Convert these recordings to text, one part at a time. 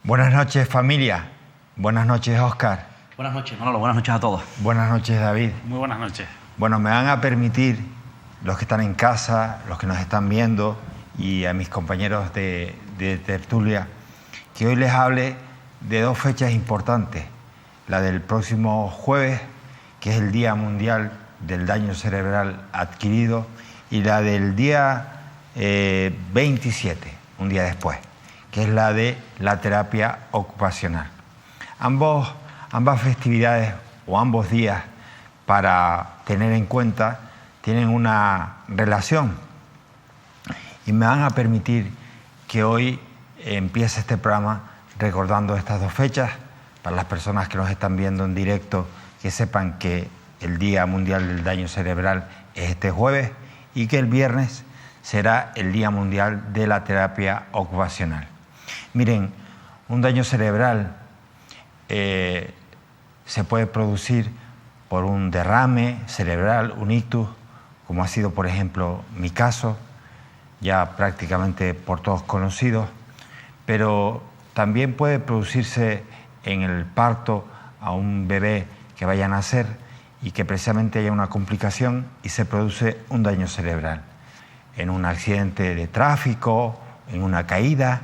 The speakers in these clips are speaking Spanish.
Buenas noches, familia. Buenas noches, Óscar. Buenas noches, Manolo. Buenas noches a todos. Buenas noches, David. Muy buenas noches. Bueno, me van a permitir, los que están en casa, los que nos están viendo y a mis compañeros de tertulia, que hoy les hable de dos fechas importantes. La del próximo jueves, que es el Día Mundial del Daño Cerebral Adquirido, y la del día 27, un día después, que es la de la terapia ocupacional. Ambas festividades o ambos días, para tener en cuenta, tienen una relación. Y me van a permitir que hoy empiece este programa recordando estas dos fechas, para las personas que nos están viendo en directo, que sepan que el Día Mundial del Daño Cerebral es este jueves y que el viernes será el Día Mundial de la Terapia Ocupacional. Miren, un daño cerebral se puede producir por un derrame cerebral, un ictus, como ha sido, por ejemplo, mi caso, ya prácticamente por todos conocidos, pero también puede producirse en el parto a un bebé que vaya a nacer y que precisamente haya una complicación y se produce un daño cerebral, en un accidente de tráfico, en una caída.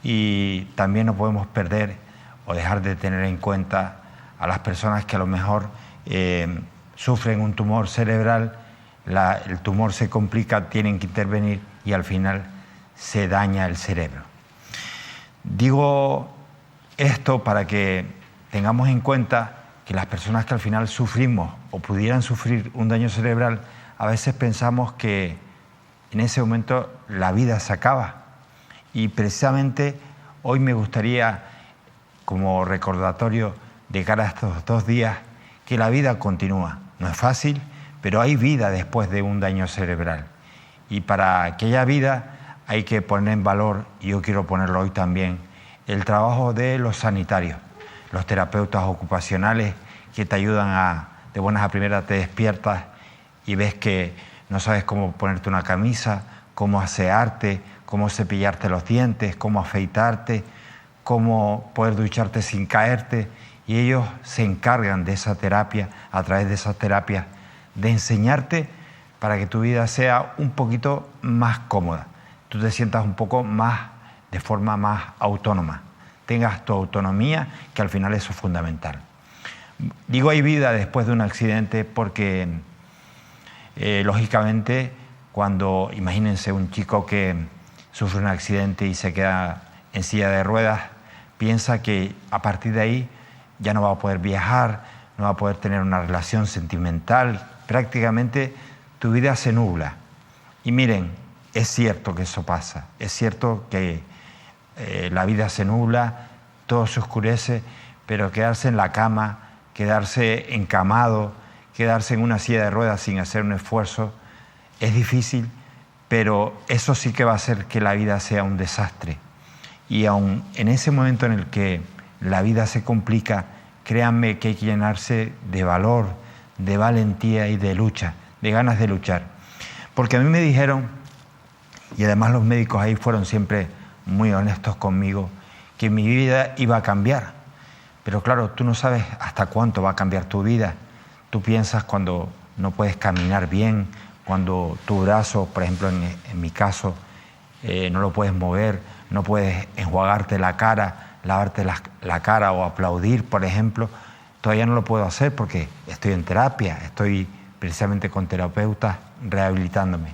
Y también no podemos perder o dejar de tener en cuenta a las personas que a lo mejor sufren un tumor cerebral, el tumor se complica, tienen que intervenir y al final se daña el cerebro. Digo esto para que tengamos en cuenta que las personas que al final sufrimos o pudieran sufrir un daño cerebral, a veces pensamos que en ese momento la vida se acaba. Y precisamente hoy me gustaría, como recordatorio de cara a estos 2 días, que la vida continúa. No es fácil, pero hay vida después de un daño cerebral. Y para que haya vida hay que poner en valor, y yo quiero ponerlo hoy también, el trabajo de los sanitarios, los terapeutas ocupacionales que te ayudan de buenas a primeras, te despiertas y ves que no sabes cómo ponerte una camisa, cómo asearte, cómo cepillarte los dientes, cómo afeitarte, cómo poder ducharte sin caerte. Y ellos se encargan de esa terapia, a través de esa terapia, de enseñarte para que tu vida sea un poquito más cómoda. Tú te sientas un poco más, de forma más autónoma. Tengas tu autonomía, que al final eso es fundamental. Digo hay vida después de un accidente porque, lógicamente, cuando, imagínense un chico que sufre un accidente y se queda en silla de ruedas, piensa que a partir de ahí ya no va a poder viajar, no va a poder tener una relación sentimental, prácticamente tu vida se nubla. Y miren, es cierto que eso pasa, es cierto que la vida se nubla, todo se oscurece, pero quedarse en la cama, quedarse encamado, quedarse en una silla de ruedas sin hacer un esfuerzo, es difícil, pero eso sí que va a hacer que la vida sea un desastre. Y aun en ese momento en el que la vida se complica, créanme que hay que llenarse de valor, de valentía y de lucha, de ganas de luchar. Porque a mí me dijeron, y además los médicos ahí fueron siempre muy honestos conmigo, que mi vida iba a cambiar. Pero claro, tú no sabes hasta cuánto va a cambiar tu vida. Tú piensas cuando no puedes caminar bien, cuando tu brazo, por ejemplo en mi caso, no lo puedes mover, no puedes enjuagarte la cara, lavarte la cara o aplaudir, por ejemplo. Todavía no lo puedo hacer porque estoy en terapia, estoy precisamente con terapeutas rehabilitándome.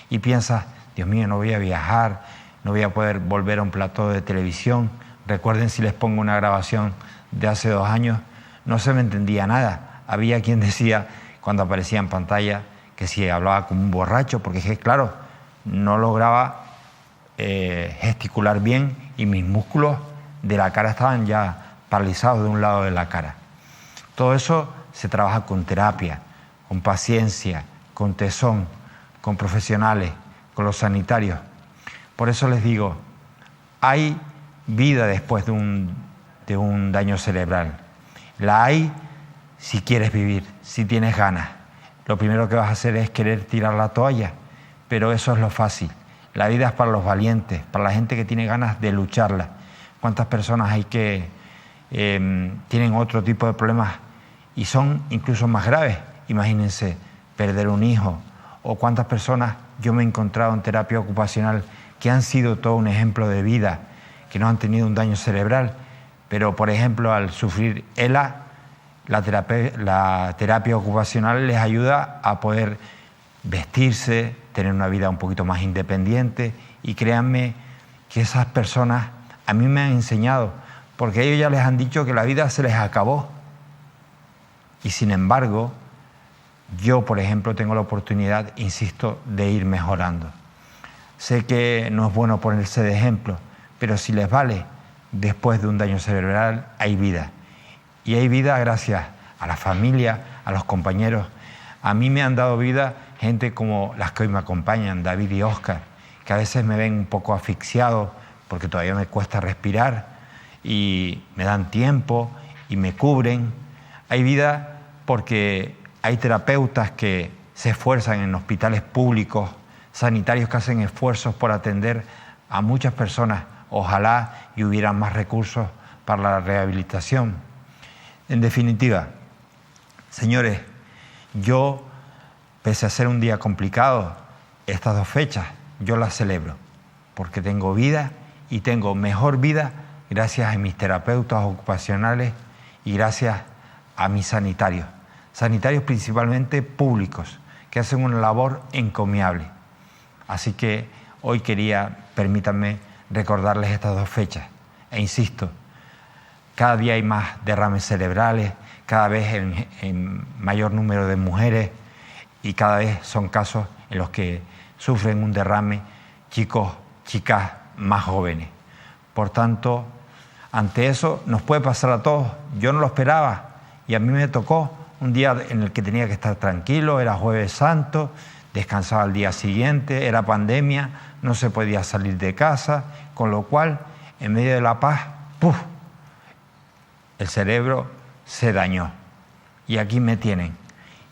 Y piensas, Dios mío, no voy a viajar, no voy a poder volver a un plató de televisión. Recuerden, si les pongo una grabación de hace 2 años, no se me entendía nada. Había quien decía, cuando aparecía en pantalla, que si hablaba como un borracho, porque es que, claro, no lograba gesticular bien y mis músculos de la cara estaban ya paralizados de un lado de la cara. Todo eso se trabaja con terapia, con paciencia, con tesón, con profesionales, con los sanitarios. Por eso les digo, hay vida después de un daño cerebral. La hay si quieres vivir, si tienes ganas. Lo primero que vas a hacer es querer tirar la toalla, pero eso es lo fácil. La vida es para los valientes, para la gente que tiene ganas de lucharla. cuántas personas hay que tienen otro tipo de problemas y son incluso más graves. Imagínense, perder un hijo, o cuántas personas yo me he encontrado en terapia ocupacional que han sido todo un ejemplo de vida, que no han tenido un daño cerebral, pero por ejemplo al sufrir ELA, la terapia ocupacional les ayuda a poder vestirse, tener una vida un poquito más independiente, y créanme que esas personas a mí me han enseñado, porque ellos ya les han dicho que la vida se les acabó. Y sin embargo, yo, por ejemplo, tengo la oportunidad, insisto, de ir mejorando. Sé que no es bueno ponerse de ejemplo, pero si les vale, después de un daño cerebral hay vida. Y hay vida gracias a la familia, a los compañeros. A mí me han dado vida gente como las que hoy me acompañan, David y Óscar, que a veces me ven un poco asfixiado porque todavía me cuesta respirar y me dan tiempo y me cubren. Hay vida porque hay terapeutas que se esfuerzan en hospitales públicos, sanitarios que hacen esfuerzos por atender a muchas personas. Ojalá y hubiera más recursos para la rehabilitación. En definitiva, señores, yo, pese a ser un día complicado, estas 2 fechas yo las celebro, porque tengo vida y tengo mejor vida gracias a mis terapeutas ocupacionales y gracias a mis sanitarios principalmente públicos, que hacen una labor encomiable. Así que hoy quería, permítanme, recordarles estas 2 fechas. E insisto, cada día hay más derrames cerebrales, cada vez en mayor número de mujeres, y cada vez son casos en los que sufren un derrame chicos, chicas más jóvenes. Por tanto, ante eso nos puede pasar a todos. Yo no lo esperaba y a mí me tocó un día en el que tenía que estar tranquilo, era Jueves Santo, descansaba al día siguiente, era pandemia, no se podía salir de casa, con lo cual, en medio de la paz, ¡puf!, el cerebro se dañó. Y aquí me tienen.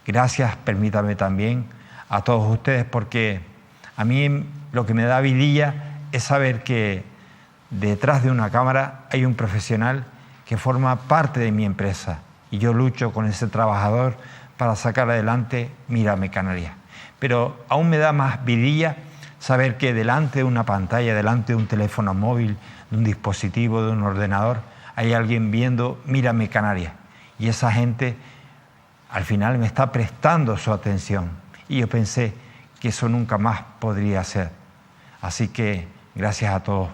Gracias, permítame también, a todos ustedes, porque a mí lo que me da vidilla es saber que detrás de una cámara hay un profesional que forma parte de mi empresa y yo lucho con ese trabajador para sacar adelante Mírame Canarias. Pero aún me da más vidilla saber que delante de una pantalla, delante de un teléfono móvil, de un dispositivo, de un ordenador, hay alguien viendo Mírame Canarias. Y esa gente al final me está prestando su atención. Y yo pensé que eso nunca más podría ser. Así que gracias a todos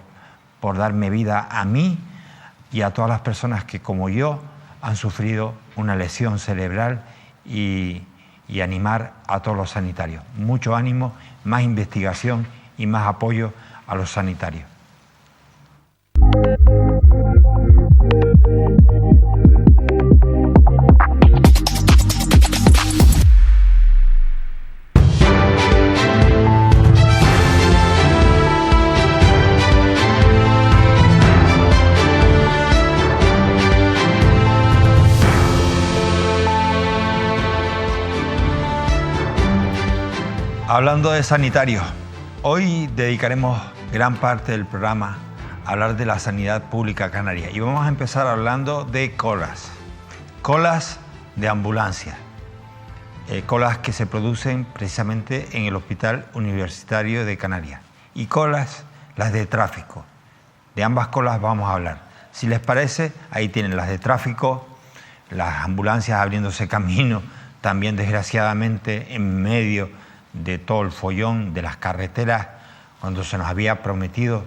por darme vida a mí y a todas las personas que, como yo, han sufrido una lesión cerebral y animar a todos los sanitarios. Mucho ánimo, más investigación y más apoyo a los sanitarios. Hablando de sanitarios, hoy dedicaremos gran parte del programa a hablar de la sanidad pública canaria y vamos a empezar hablando de colas de ambulancia, colas que se producen precisamente en el Hospital Universitario de Canarias y colas, las de tráfico. De ambas colas vamos a hablar. Si les parece, ahí tienen las de tráfico, las ambulancias abriéndose camino, también desgraciadamente en medio de todo el follón de las carreteras, cuando se nos había prometido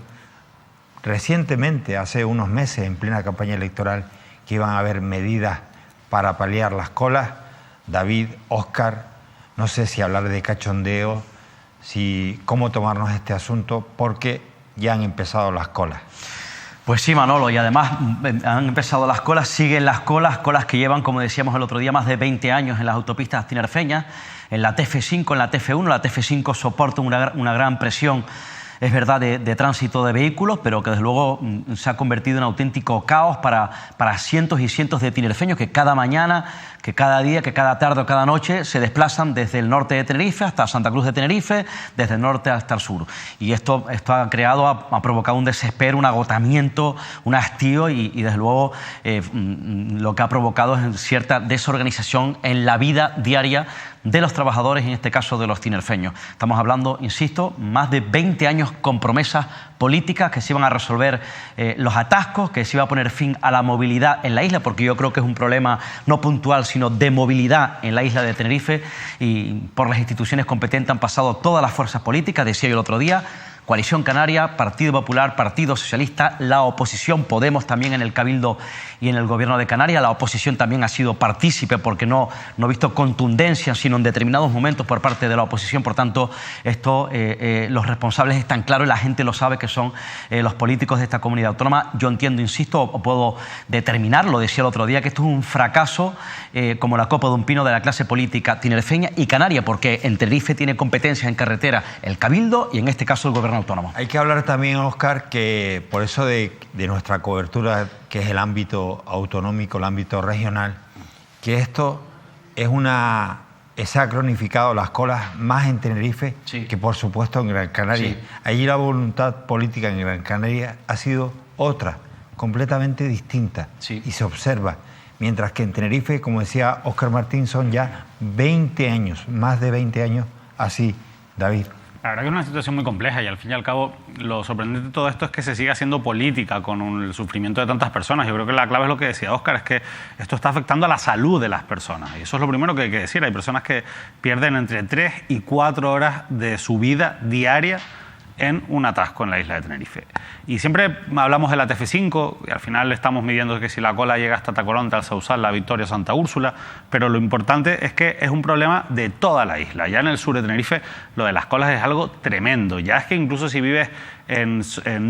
recientemente, hace unos meses, en plena campaña electoral, que iban a haber medidas para paliar las colas. David, Óscar, no sé si hablar de cachondeo, cómo tomarnos este asunto, porque ya han empezado las colas. Pues sí, Manolo, y además han empezado las colas, siguen las colas que llevan, como decíamos el otro día, más de 20 años en las autopistas tinerfeñas, en la TF5, en la TF1. La TF5 soporta una gran presión es verdad, de tránsito de vehículos, pero que desde luego se ha convertido en auténtico caos para cientos y cientos de tinerfeños que cada mañana, que cada día, que cada tarde o cada noche se desplazan desde el norte de Tenerife hasta Santa Cruz de Tenerife, desde el norte hasta el sur. Y esto ha provocado un desespero, un agotamiento, un hastío y desde luego lo que ha provocado es cierta desorganización en la vida diaria de los trabajadores, en este caso de los tinerfeños. Estamos hablando, insisto, más de 20 años con promesas políticas que se iban a resolver los atascos, que se iba a poner fin a la movilidad en la isla, porque yo creo que es un problema no puntual, sino de movilidad en la isla de Tenerife, y por las instituciones competentes han pasado todas las fuerzas políticas, decía yo el otro día, Coalición Canaria, Partido Popular, Partido Socialista, la oposición, Podemos también en el Cabildo y en el Gobierno de Canarias. La oposición también ha sido partícipe porque no ha visto contundencia, sino en determinados momentos por parte de la oposición. Por tanto, los responsables están claros y la gente lo sabe, que son los políticos de esta comunidad autónoma. Yo entiendo, insisto, o puedo determinarlo, decía el otro día, que esto es un fracaso como la copa de un pino de la clase política tinerfeña y canaria, porque en Tenerife tiene competencias en carretera el Cabildo y en este caso el Gobierno autónomo. Hay que hablar también, Óscar, que por eso de nuestra cobertura, que es el ámbito autonómico, el ámbito regional, que esto se ha cronificado las colas más en Tenerife que por supuesto en Gran Canaria. Sí. Allí la voluntad política en Gran Canaria ha sido otra, completamente distinta, y se observa. Mientras que en Tenerife, como decía Óscar Martín, son ya 20 años, más de 20 años así, David. La verdad que es una situación muy compleja y al fin y al cabo lo sorprendente de todo esto es que se sigue haciendo política con el sufrimiento de tantas personas. Yo creo que la clave es lo que decía Óscar, es que esto está afectando a la salud de las personas y eso es lo primero que hay que decir. Hay personas que pierden entre 3 y 4 horas de su vida diaria en un atasco en la isla de Tenerife. Y siempre hablamos de la TF5 y al final estamos midiendo que si la cola llega hasta Tacoronte, al Sausal, La Victoria, Santa Úrsula, pero lo importante es que es un problema de toda la isla. Ya en el sur de Tenerife lo de las colas es algo tremendo. Ya es que incluso si vives en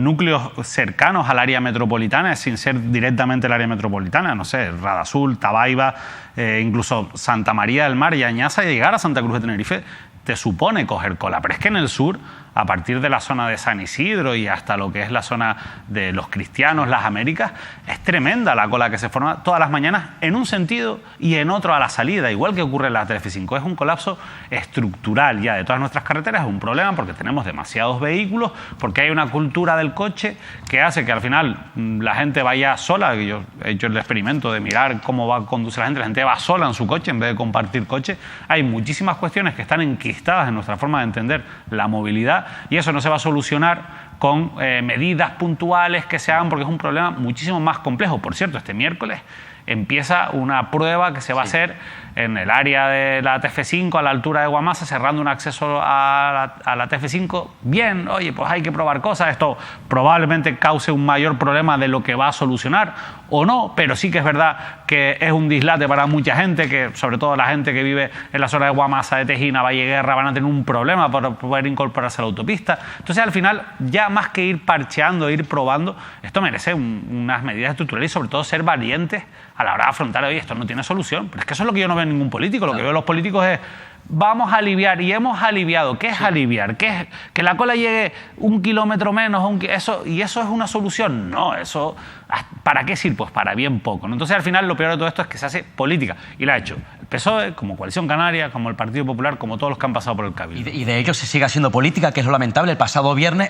núcleos cercanos al área metropolitana, sin ser directamente el área metropolitana, no sé, Radazul, Tabaiba, incluso Santa María del Mar y Añaza, y llegar a Santa Cruz de Tenerife te supone coger cola. Pero es que en el sur, a partir de la zona de San Isidro y hasta lo que es la zona de los Cristianos, las Américas, es tremenda la cola que se forma todas las mañanas en un sentido y en otro a la salida, igual que ocurre en la TF5. Es un colapso estructural ya de todas nuestras carreteras, es un problema porque tenemos demasiados vehículos, porque hay una cultura del coche que hace que al final la gente vaya sola. Yo he hecho el experimento de mirar cómo va a conducir la gente va sola en su coche en vez de compartir coche. Hay muchísimas cuestiones que están enquistadas en nuestra forma de entender la movilidad y eso no se va a solucionar con medidas puntuales que se hagan porque es un problema muchísimo más complejo. Por cierto, este miércoles empieza una prueba que se va a hacer en el área de la TF5 a la altura de Guamasa, cerrando un acceso a la TF5. Bien, oye, pues hay que probar cosas. Esto probablemente cause un mayor problema de lo que va a solucionar o no, pero sí que es verdad que es un dislate para mucha gente, que sobre todo la gente que vive en la zona de Guamasa, de Tejina, Valle Guerra, van a tener un problema para poder incorporarse a la autopista. Entonces, al final, ya más que ir parcheando, ir probando, esto merece unas medidas estructurales y sobre todo ser valientes a la hora de afrontar, oye, esto no tiene solución. Pero es que eso es lo que yo no veo en ningún político. Lo que veo en los políticos es, vamos a aliviar, y hemos aliviado. ¿Qué es aliviar? ¿Qué es que la cola llegue 1 kilómetro menos? ¿Y eso es una solución? No, eso, ¿para qué sirve? Pues para bien poco, ¿no? Entonces, al final, lo peor de todo esto es que se hace política. Y la ha hecho el PSOE, como Coalición Canaria, como el Partido Popular, como todos los que han pasado por el Cabildo. Y de hecho se sigue haciendo política, que es lo lamentable. El pasado viernes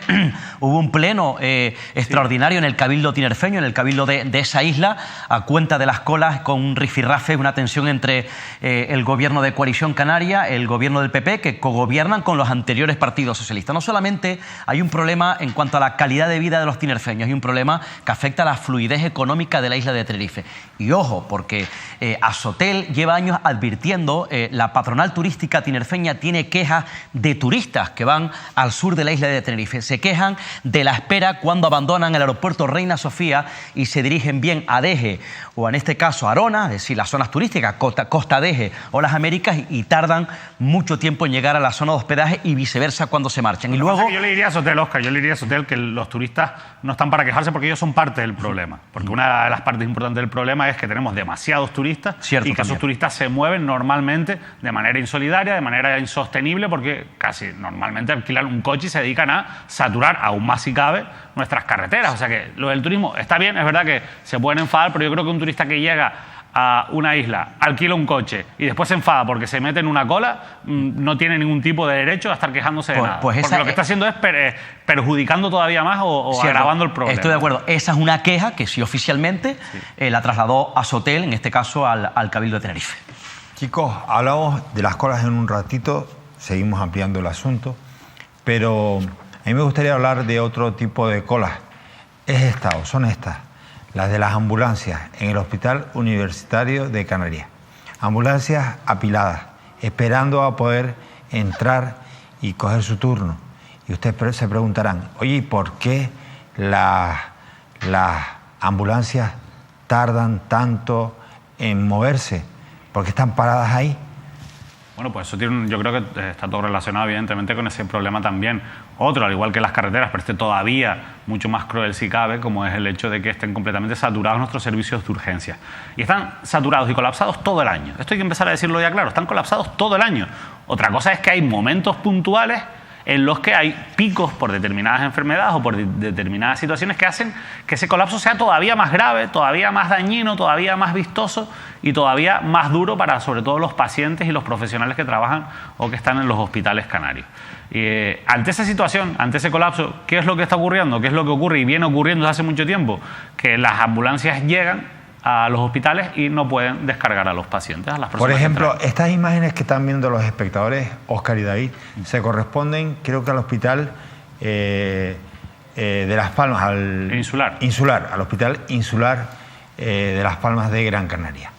hubo un pleno extraordinario en el Cabildo tinerfeño, en el Cabildo de esa isla, a cuenta de las colas, con un rifirrafe, una tensión entre el gobierno de Coalición Canaria, el gobierno del PP, que cogobiernan con los anteriores partidos socialistas. No solamente hay un problema en cuanto a la calidad de vida de los tinerfeños, hay un problema que afecta a la fluidez económica de la isla de Tenerife. Y ojo, porque Asotel lleva años advirtiendo, la patronal turística tinerfeña tiene quejas de turistas que van al sur de la isla de Tenerife. Se quejan de la espera cuando abandonan el aeropuerto Reina Sofía y se dirigen bien a Deje o en este caso a Arona, es decir, las zonas turísticas, Costa Deje o las Américas, y tardan mucho tiempo en llegar a la zona de hospedaje y viceversa cuando se marchan. Y luego... Yo le diría a Asotel, Óscar, que los turistas no están para quejarse porque ellos son parte del problema. Porque una de las partes importantes del problema es que tenemos demasiados turistas y que esos turistas se mueven normalmente de manera insolidaria, de manera insostenible, porque casi normalmente alquilan un coche y se dedican a saturar aún más si cabe nuestras carreteras. O sea que lo del turismo está bien, es verdad que se pueden enfadar, pero yo creo que un turista que llega a una isla, alquila un coche y después se enfada porque se mete en una cola, no tiene ningún tipo de derecho a estar quejándose de nada. Porque lo que está haciendo es perjudicando todavía más o agravando el problema. Estoy de acuerdo. Esa es una queja que sí oficialmente la trasladó a Sotel, en este caso al Cabildo de Tenerife. Chicos, hablamos de las colas en un ratito, seguimos ampliando el asunto, pero a mí me gustaría hablar de otro tipo de colas. Son estas. Las de las ambulancias en el Hospital Universitario de Canarias. Ambulancias apiladas, esperando a poder entrar y coger su turno. Y ustedes se preguntarán, oye, ¿por qué las ambulancias tardan tanto en moverse? ¿Por qué están paradas ahí? Bueno, pues eso yo creo que está todo relacionado evidentemente con ese problema también. Otro, al igual que las carreteras, pero todavía mucho más cruel si cabe, como es el hecho de que estén completamente saturados nuestros servicios de urgencia. Y están saturados y colapsados todo el año. Esto hay que empezar a decirlo ya claro, están colapsados todo el año. Otra cosa es que hay momentos puntuales en los que hay picos por determinadas enfermedades o por determinadas situaciones que hacen que ese colapso sea todavía más grave, todavía más dañino, todavía más vistoso y todavía más duro para sobre todo los pacientes y los profesionales que trabajan o que están en los hospitales canarios. Ante esa situación, ante ese colapso, ¿qué es lo que está ocurriendo? ¿Qué es lo que ocurre y viene ocurriendo desde hace mucho tiempo? Que las ambulancias llegan a los hospitales y no pueden descargar a los pacientes, a las personas. Por ejemplo, estas imágenes que están viendo los espectadores, Óscar y David, se corresponden, creo que al hospital de Las Palmas, al hospital insular de Las Palmas de Gran Canaria.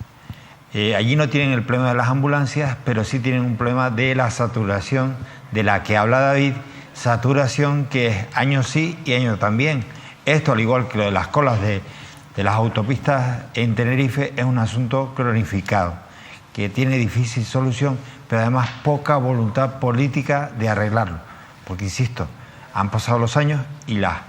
Allí no tienen el problema de las ambulancias, pero sí tienen un problema de la saturación de la que habla David, saturación que es año sí y año también. Esto, al igual que lo de las colas de las autopistas en Tenerife, es un asunto cronificado, que tiene difícil solución, pero además poca voluntad política de arreglarlo. Porque, insisto, han pasado los años y las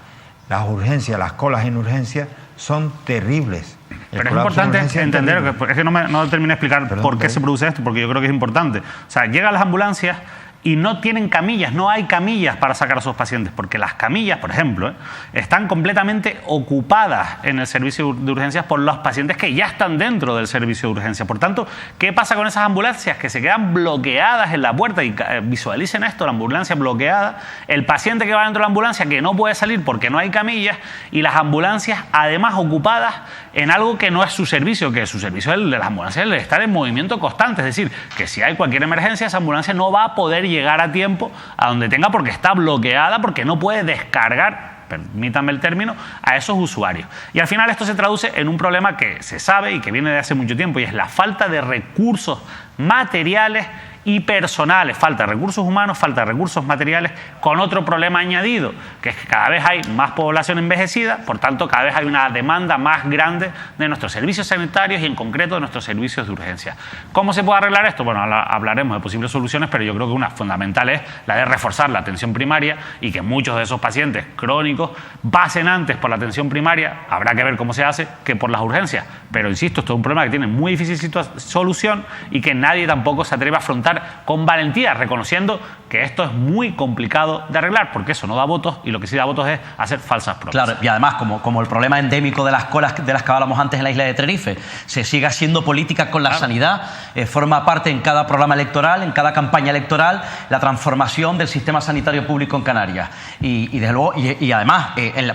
urgencias, las colas en urgencia son terribles. Pero es importante entender, es que no terminé de explicar por qué se produce esto, porque yo creo que es importante. O sea, llegan las ambulancias y no tienen camillas, no hay camillas para sacar a esos pacientes, porque las camillas, por ejemplo, están completamente ocupadas en el servicio de urgencias por los pacientes que ya están dentro del servicio de urgencias. Por tanto, ¿qué pasa con esas ambulancias que se quedan bloqueadas en la puerta? Y visualicen esto, la ambulancia bloqueada, el paciente que va dentro de la ambulancia que no puede salir porque no hay camillas, y las ambulancias además ocupadas en algo que no es su servicio, que su servicio de las ambulancias es el estar en movimiento constante. Es decir, que si hay cualquier emergencia, esa ambulancia no va a poder llegar a tiempo a donde tenga porque está bloqueada, porque no puede descargar, permítanme el término, a esos usuarios. Y al final esto se traduce en un problema que se sabe y que viene de hace mucho tiempo, y es la falta de recursos materiales y personales, falta de recursos humanos, falta de recursos materiales, con otro problema añadido, que es que cada vez hay más población envejecida, por tanto cada vez hay una demanda más grande de nuestros servicios sanitarios y en concreto de nuestros servicios de urgencia. ¿Cómo se puede arreglar esto? Bueno, hablaremos de posibles soluciones, pero yo creo que una fundamental es la de reforzar la atención primaria y que muchos de esos pacientes crónicos pasen antes por la atención primaria, habrá que ver cómo se hace, que por las urgencias. Pero insisto, esto es un problema que tiene muy difícil solución y que nadie tampoco se atreve a afrontar con valentía, reconociendo que esto es muy complicado de arreglar, porque eso no da votos y lo que sí da votos es hacer falsas promesas. Claro, y además, como el problema endémico de las colas de las que hablábamos antes en la isla de Tenerife, se sigue haciendo política con la sanidad, forma parte en cada programa electoral, en cada campaña electoral, la transformación del sistema sanitario público en Canarias. Y desde luego, y además,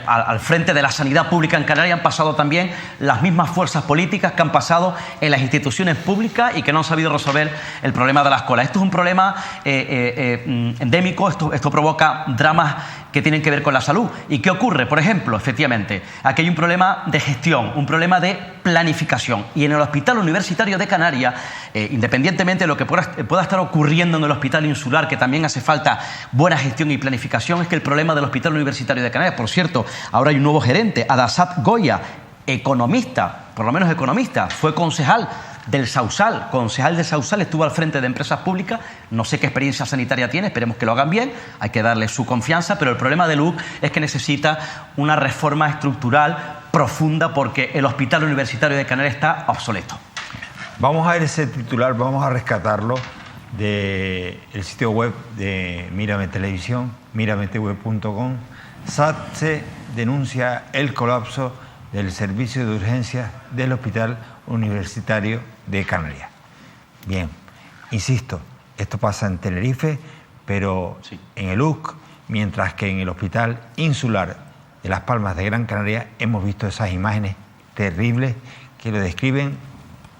al frente de la sanidad pública en Canarias han pasado también las mismas fuerzas políticas que han pasado en las instituciones públicas y que no han sabido resolver el problema de las colas. Esto es un problema endémico, esto provoca dramas que tienen que ver con la salud. ¿Y qué ocurre? Por ejemplo, efectivamente, aquí hay un problema de gestión, un problema de planificación. Y en el Hospital Universitario de Canarias, independientemente de lo que pueda estar ocurriendo en el Hospital Insular, que también hace falta buena gestión y planificación, es que el problema del Hospital Universitario de Canarias, por cierto, ahora hay un nuevo gerente, Adasat Goya, economista, por lo menos economista, fue concejal del Sausal, estuvo al frente de empresas públicas, no sé qué experiencia sanitaria tiene, esperemos que lo hagan bien, hay que darle su confianza, pero el problema de LUC es que necesita una reforma estructural profunda porque el Hospital Universitario de Canarias está obsoleto. Vamos a ver ese titular, vamos a rescatarlo del sitio web de Mírame Televisión, mirametv.com. SATSE denuncia el colapso del servicio de urgencias del Hospital Universitario de Canarias. Bien, insisto, esto pasa en Tenerife, pero sí, en el UC, mientras que en el Hospital Insular de Las Palmas de Gran Canaria hemos visto esas imágenes terribles que lo describen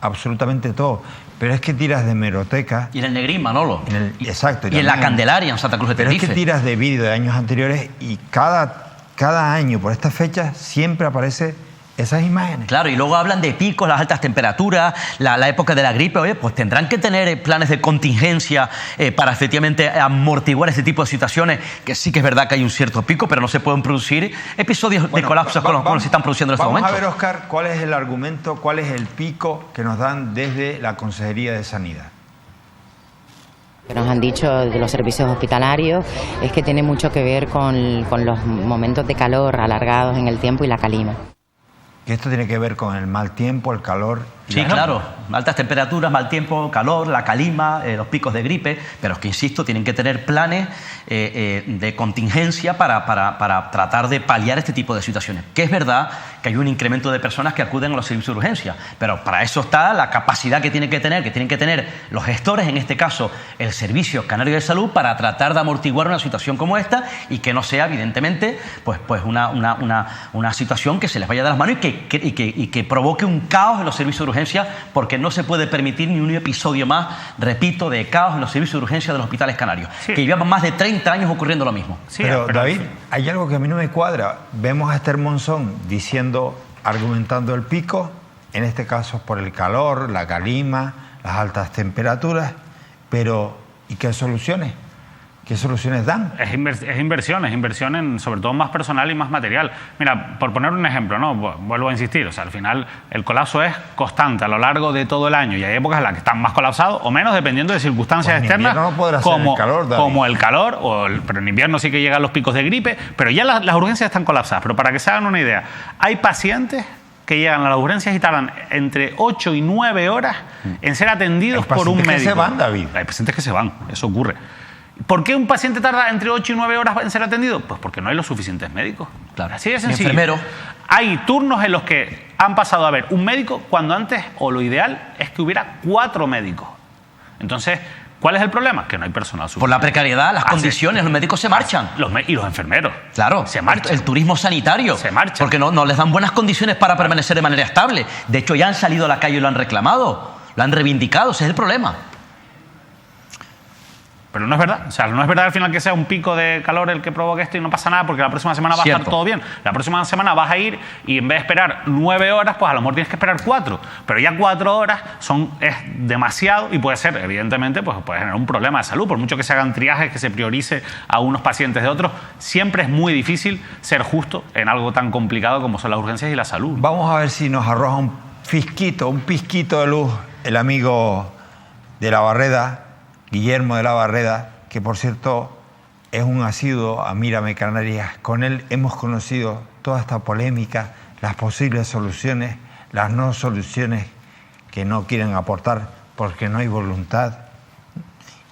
absolutamente todo. Pero es que tiras de hemeroteca... Y en el Negrín, Manolo. Exacto. Y en la Candelaria, en Santa Cruz de Tenerife. Pero es que tiras de vídeo de años anteriores y cada año, por esta fecha, siempre aparece esas imágenes. Claro, y luego hablan de picos, las altas temperaturas, la época de la gripe. Oye, pues tendrán que tener planes de contingencia para efectivamente amortiguar este tipo de situaciones, que sí que es verdad que hay un cierto pico, pero no se pueden producir episodios de colapsos como se están produciendo en este momento. Vamos a ver, Óscar, cuál es el argumento, cuál es el pico que nos dan desde la Consejería de Sanidad. Lo que nos han dicho de los servicios hospitalarios es que tiene mucho que ver con los momentos de calor alargados en el tiempo y la calima. Que esto tiene que ver con el mal tiempo, el calor... Sí, claro. Altas temperaturas, mal tiempo, calor, la calima, los picos de gripe, pero es que, insisto, tienen que tener planes de contingencia para tratar de paliar este tipo de situaciones. Que es verdad que hay un incremento de personas que acuden a los servicios de urgencia, pero para eso está la capacidad que tienen que tener los gestores, en este caso el Servicio Canario de Salud, para tratar de amortiguar una situación como esta y que no sea, evidentemente, pues una situación que se les vaya de las manos y que provoque un caos en los servicios de urgencia, porque no se puede permitir ni un episodio más, repito, de caos en los servicios de urgencia de los hospitales canarios, sí, que llevan más de 30 años ocurriendo lo mismo. Sí, pero David, hay algo que a mí no me cuadra. Vemos a Esther Monzón argumentando el pico, en este caso por el calor, la calima, las altas temperaturas, pero ¿y qué soluciones? ¿Qué soluciones dan? Es inversión en sobre todo más personal y más material. Mira, por poner un ejemplo, ¿no? Vuelvo a insistir, o sea, al final el colapso es constante a lo largo de todo el año y hay épocas en las que están más colapsados o menos dependiendo de circunstancias externas no como el calor, pero en invierno sí que llegan los picos de gripe, pero ya las urgencias están colapsadas. Pero para que se hagan una idea, hay pacientes que llegan a las urgencias y tardan entre 8 y 9 horas en ser atendidos por un médico. Hay pacientes que se van, David. Hay pacientes que se van, eso ocurre. ¿Por qué un paciente tarda entre 8 y 9 horas en ser atendido? Pues porque no hay los suficientes médicos. Claro. Así de sencillo. Enfermero. Hay turnos en los que han pasado a ver un médico cuando antes, o lo ideal, es que hubiera 4 médicos. Entonces, ¿cuál es el problema? Que no hay personal suficiente. Por la precariedad, las condiciones, los médicos se marchan. Y los enfermeros. Claro, se marchan. El turismo sanitario. Se marchan. Porque no les dan buenas condiciones para permanecer de manera estable. De hecho, ya han salido a la calle y lo han reclamado, lo han reivindicado, ese es el problema. Pero no es verdad. O sea, no es verdad al final que sea un pico de calor el que provoque esto y no pasa nada porque la próxima semana va a estar todo bien. La próxima semana vas a ir y en vez de esperar 9 horas, pues a lo mejor tienes que esperar 4. Pero ya 4 horas es demasiado y puede ser, evidentemente, pues puede generar un problema de salud. Por mucho que se hagan triajes, que se priorice a unos pacientes de otros, siempre es muy difícil ser justo en algo tan complicado como son las urgencias y la salud. Vamos a ver si nos arroja un pizquito de luz el amigo de la Barreda, Guillermo de la Barreda, que por cierto es un asiduo a Mírame Canarias. Con él hemos conocido toda esta polémica, las posibles soluciones, las no soluciones que no quieren aportar porque no hay voluntad.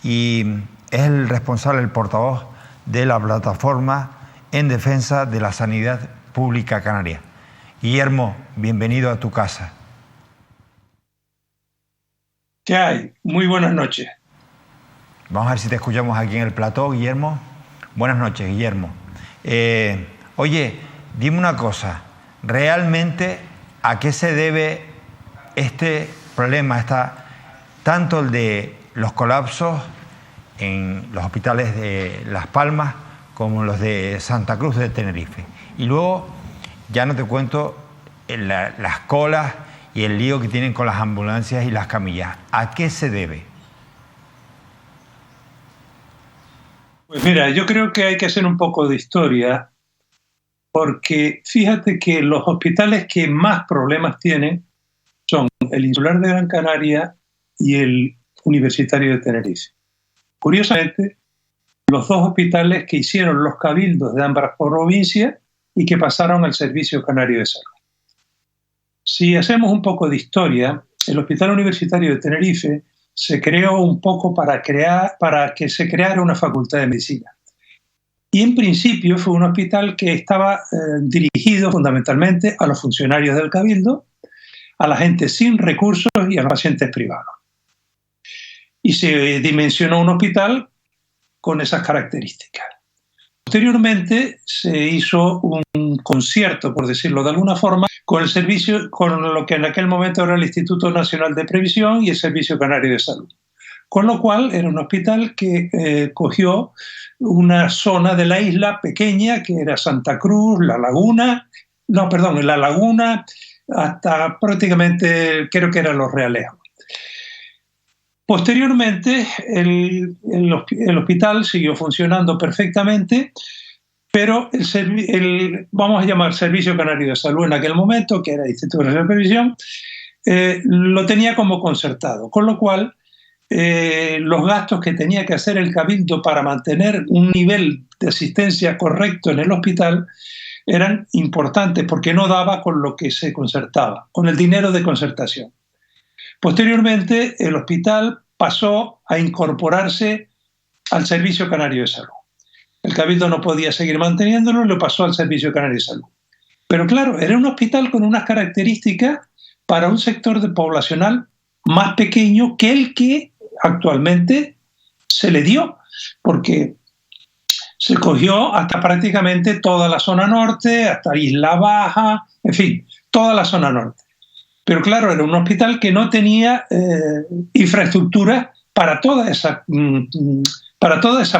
Y es el responsable, el portavoz de la plataforma en defensa de la sanidad pública canaria. Guillermo, bienvenido a tu casa. ¿Qué hay? Muy buenas noches. Vamos a ver si te escuchamos aquí en el plató, Guillermo. Buenas noches, Guillermo. Oye, dime una cosa. ¿Realmente a qué se debe este problema? Tanto el de los colapsos en los hospitales de Las Palmas como los de Santa Cruz de Tenerife. Y luego, ya no te cuento las colas y el lío que tienen con las ambulancias y las camillas. ¿A qué se debe? Pues mira, yo creo que hay que hacer un poco de historia, porque fíjate que los hospitales que más problemas tienen son el Insular de Gran Canaria y el Universitario de Tenerife. Curiosamente, los dos hospitales que hicieron los cabildos de ambas provincias y que pasaron al Servicio Canario de Salud. Si hacemos un poco de historia, el Hospital Universitario de Tenerife se creó un poco para que se creara una facultad de medicina. Y en principio fue un hospital que estaba dirigido fundamentalmente a los funcionarios del Cabildo, a la gente sin recursos y a los pacientes privados. Y se dimensionó un hospital con esas características. Posteriormente se hizo un concierto, por decirlo de alguna forma, con el servicio, con lo que en aquel momento era el Instituto Nacional de Previsión y el Servicio Canario de Salud. Con lo cual era un hospital que cogió una zona de la isla pequeña, que era Santa Cruz, La Laguna, hasta prácticamente creo que eran Los Realejos. Posteriormente el hospital siguió funcionando perfectamente, pero vamos a llamar Servicio Canario de Salud en aquel momento, que era el Instituto Nacional de Previsión, lo tenía como concertado, con lo cual los gastos que tenía que hacer el Cabildo para mantener un nivel de asistencia correcto en el hospital eran importantes porque no daba con lo que se concertaba, con el dinero de concertación. Posteriormente, el hospital pasó a incorporarse al Servicio Canario de Salud. El Cabildo no podía seguir manteniéndolo, lo pasó al Servicio Canario de Salud. Pero claro, era un hospital con unas características para un sector poblacional más pequeño que el que actualmente se le dio, porque se cogió hasta prácticamente toda la zona norte, hasta Isla Baja, en fin, toda la zona norte. Pero claro, era un hospital que no tenía infraestructura para toda esa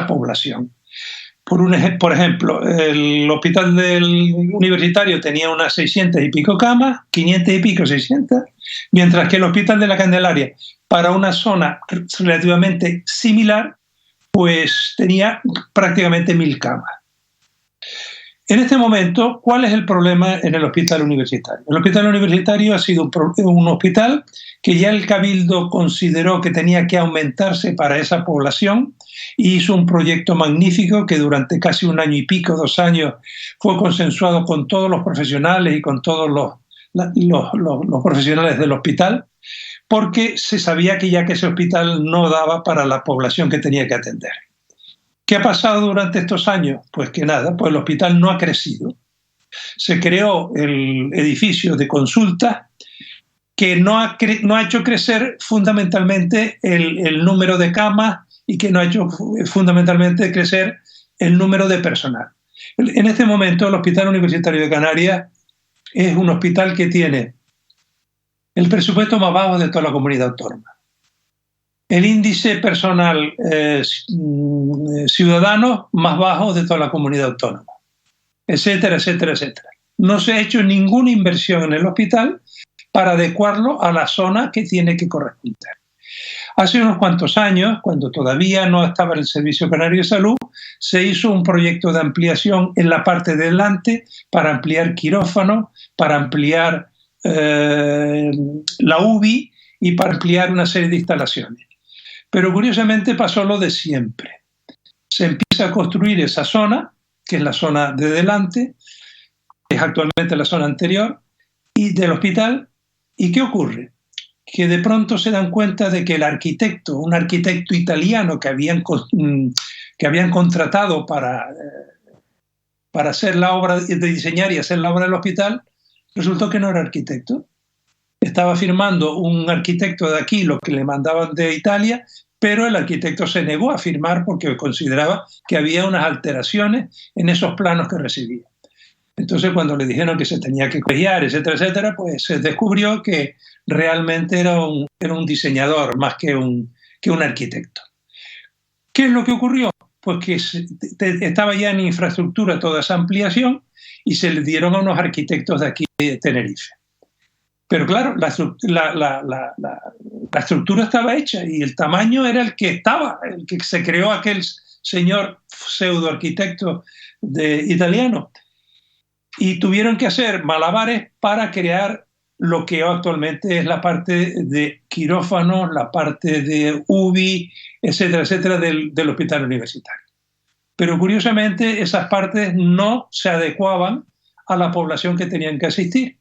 población. Por ejemplo, el hospital universitario tenía unas 600 y pico camas, 500 y pico, 600, mientras que el hospital de la Candelaria, para una zona relativamente similar, pues tenía prácticamente 1000 camas. En este momento, ¿cuál es el problema en el hospital universitario? El hospital universitario ha sido un hospital que ya el Cabildo consideró que tenía que aumentarse para esa población y hizo un proyecto magnífico que durante casi 1 año y pico, 2 años, fue consensuado con todos los profesionales y con todos los profesionales del hospital, porque se sabía que ya que ese hospital no daba para la población que tenía que atender. ¿Qué ha pasado durante estos años? Pues que nada, pues el hospital no ha crecido. Se creó el edificio de consulta que no ha hecho crecer fundamentalmente el número de camas y que no ha hecho fundamentalmente crecer el número de personal. En este momento el Hospital Universitario de Canarias es un hospital que tiene el presupuesto más bajo de toda la comunidad autónoma. El índice personal ciudadano más bajo de toda la comunidad autónoma, etcétera, etcétera, etcétera. No se ha hecho ninguna inversión en el hospital para adecuarlo a la zona que tiene que corresponder. Hace unos cuantos años, cuando todavía no estaba el Servicio Canario de Salud, se hizo un proyecto de ampliación en la parte de delante para ampliar quirófano, para ampliar la UBI y para ampliar una serie de instalaciones. Pero curiosamente pasó lo de siempre. Se empieza a construir esa zona, que es la zona de delante, que es actualmente la zona anterior, y del hospital. ¿Y qué ocurre? Que de pronto se dan cuenta de que el arquitecto, un arquitecto italiano que habían contratado para hacer la obra, de diseñar y hacer la obra del hospital, resultó que no era arquitecto. Estaba firmando un arquitecto de aquí lo que le mandaban de Italia, pero el arquitecto se negó a firmar porque consideraba que había unas alteraciones en esos planos que recibía. Entonces, cuando le dijeron que se tenía que copiar, etcétera, etcétera, pues se descubrió que realmente era un diseñador más que un arquitecto. ¿Qué es lo que ocurrió? Pues que estaba ya en infraestructura toda esa ampliación y se le dieron a unos arquitectos de aquí de Tenerife. Pero claro, la estructura estaba hecha y el tamaño era el que estaba, el que se creó aquel señor pseudoarquitecto italiano. Y tuvieron que hacer malabares para crear lo que actualmente es la parte de quirófanos, la parte de UBI, etcétera, etcétera, del hospital universitario. Pero curiosamente esas partes no se adecuaban a la población que tenían que asistir,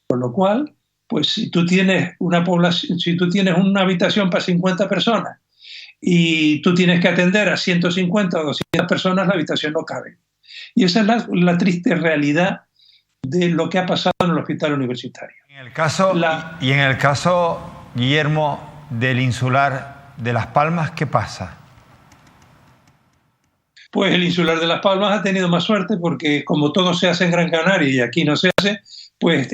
por lo cual pues si tú tienes una población, si tú tienes una habitación para 50 personas y tú tienes que atender a 150 o 200 personas, la habitación no cabe. Y esa es la triste realidad de lo que ha pasado en el hospital universitario. En el caso, Guillermo, del insular de Las Palmas, ¿qué pasa? Pues el insular de Las Palmas ha tenido más suerte porque como todo se hace en Gran Canaria y aquí no se hace, pues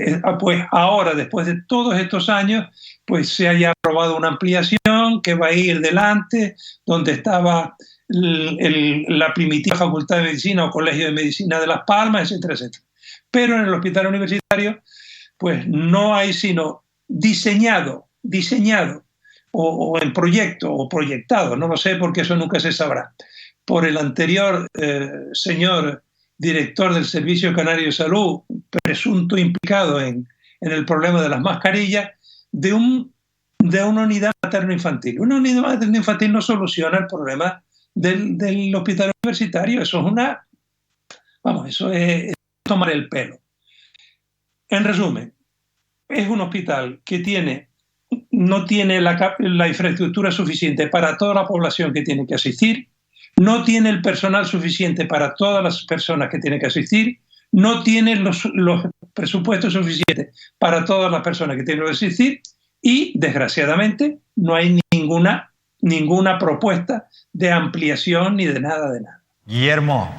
ahora, después de todos estos años, pues se haya aprobado una ampliación que va a ir delante, donde estaba la primitiva Facultad de Medicina o Colegio de Medicina de Las Palmas, etcétera, etcétera. Pero en el hospital universitario, pues no hay sino diseñado o en proyecto o proyectado, no lo sé porque eso nunca se sabrá, por el anterior señor director del Servicio Canario de Salud, presunto implicado en el problema de las mascarillas, de una unidad materno-infantil. Una unidad materno-infantil no soluciona el problema del hospital universitario. Eso es tomar el pelo. En resumen, es un hospital que no tiene la infraestructura suficiente para toda la población que tiene que asistir, no tiene el personal suficiente para todas las personas que tiene que asistir, no tiene los presupuestos suficientes para todas las personas que tienen que asistir y, desgraciadamente, no hay ninguna propuesta de ampliación ni de nada. Guillermo,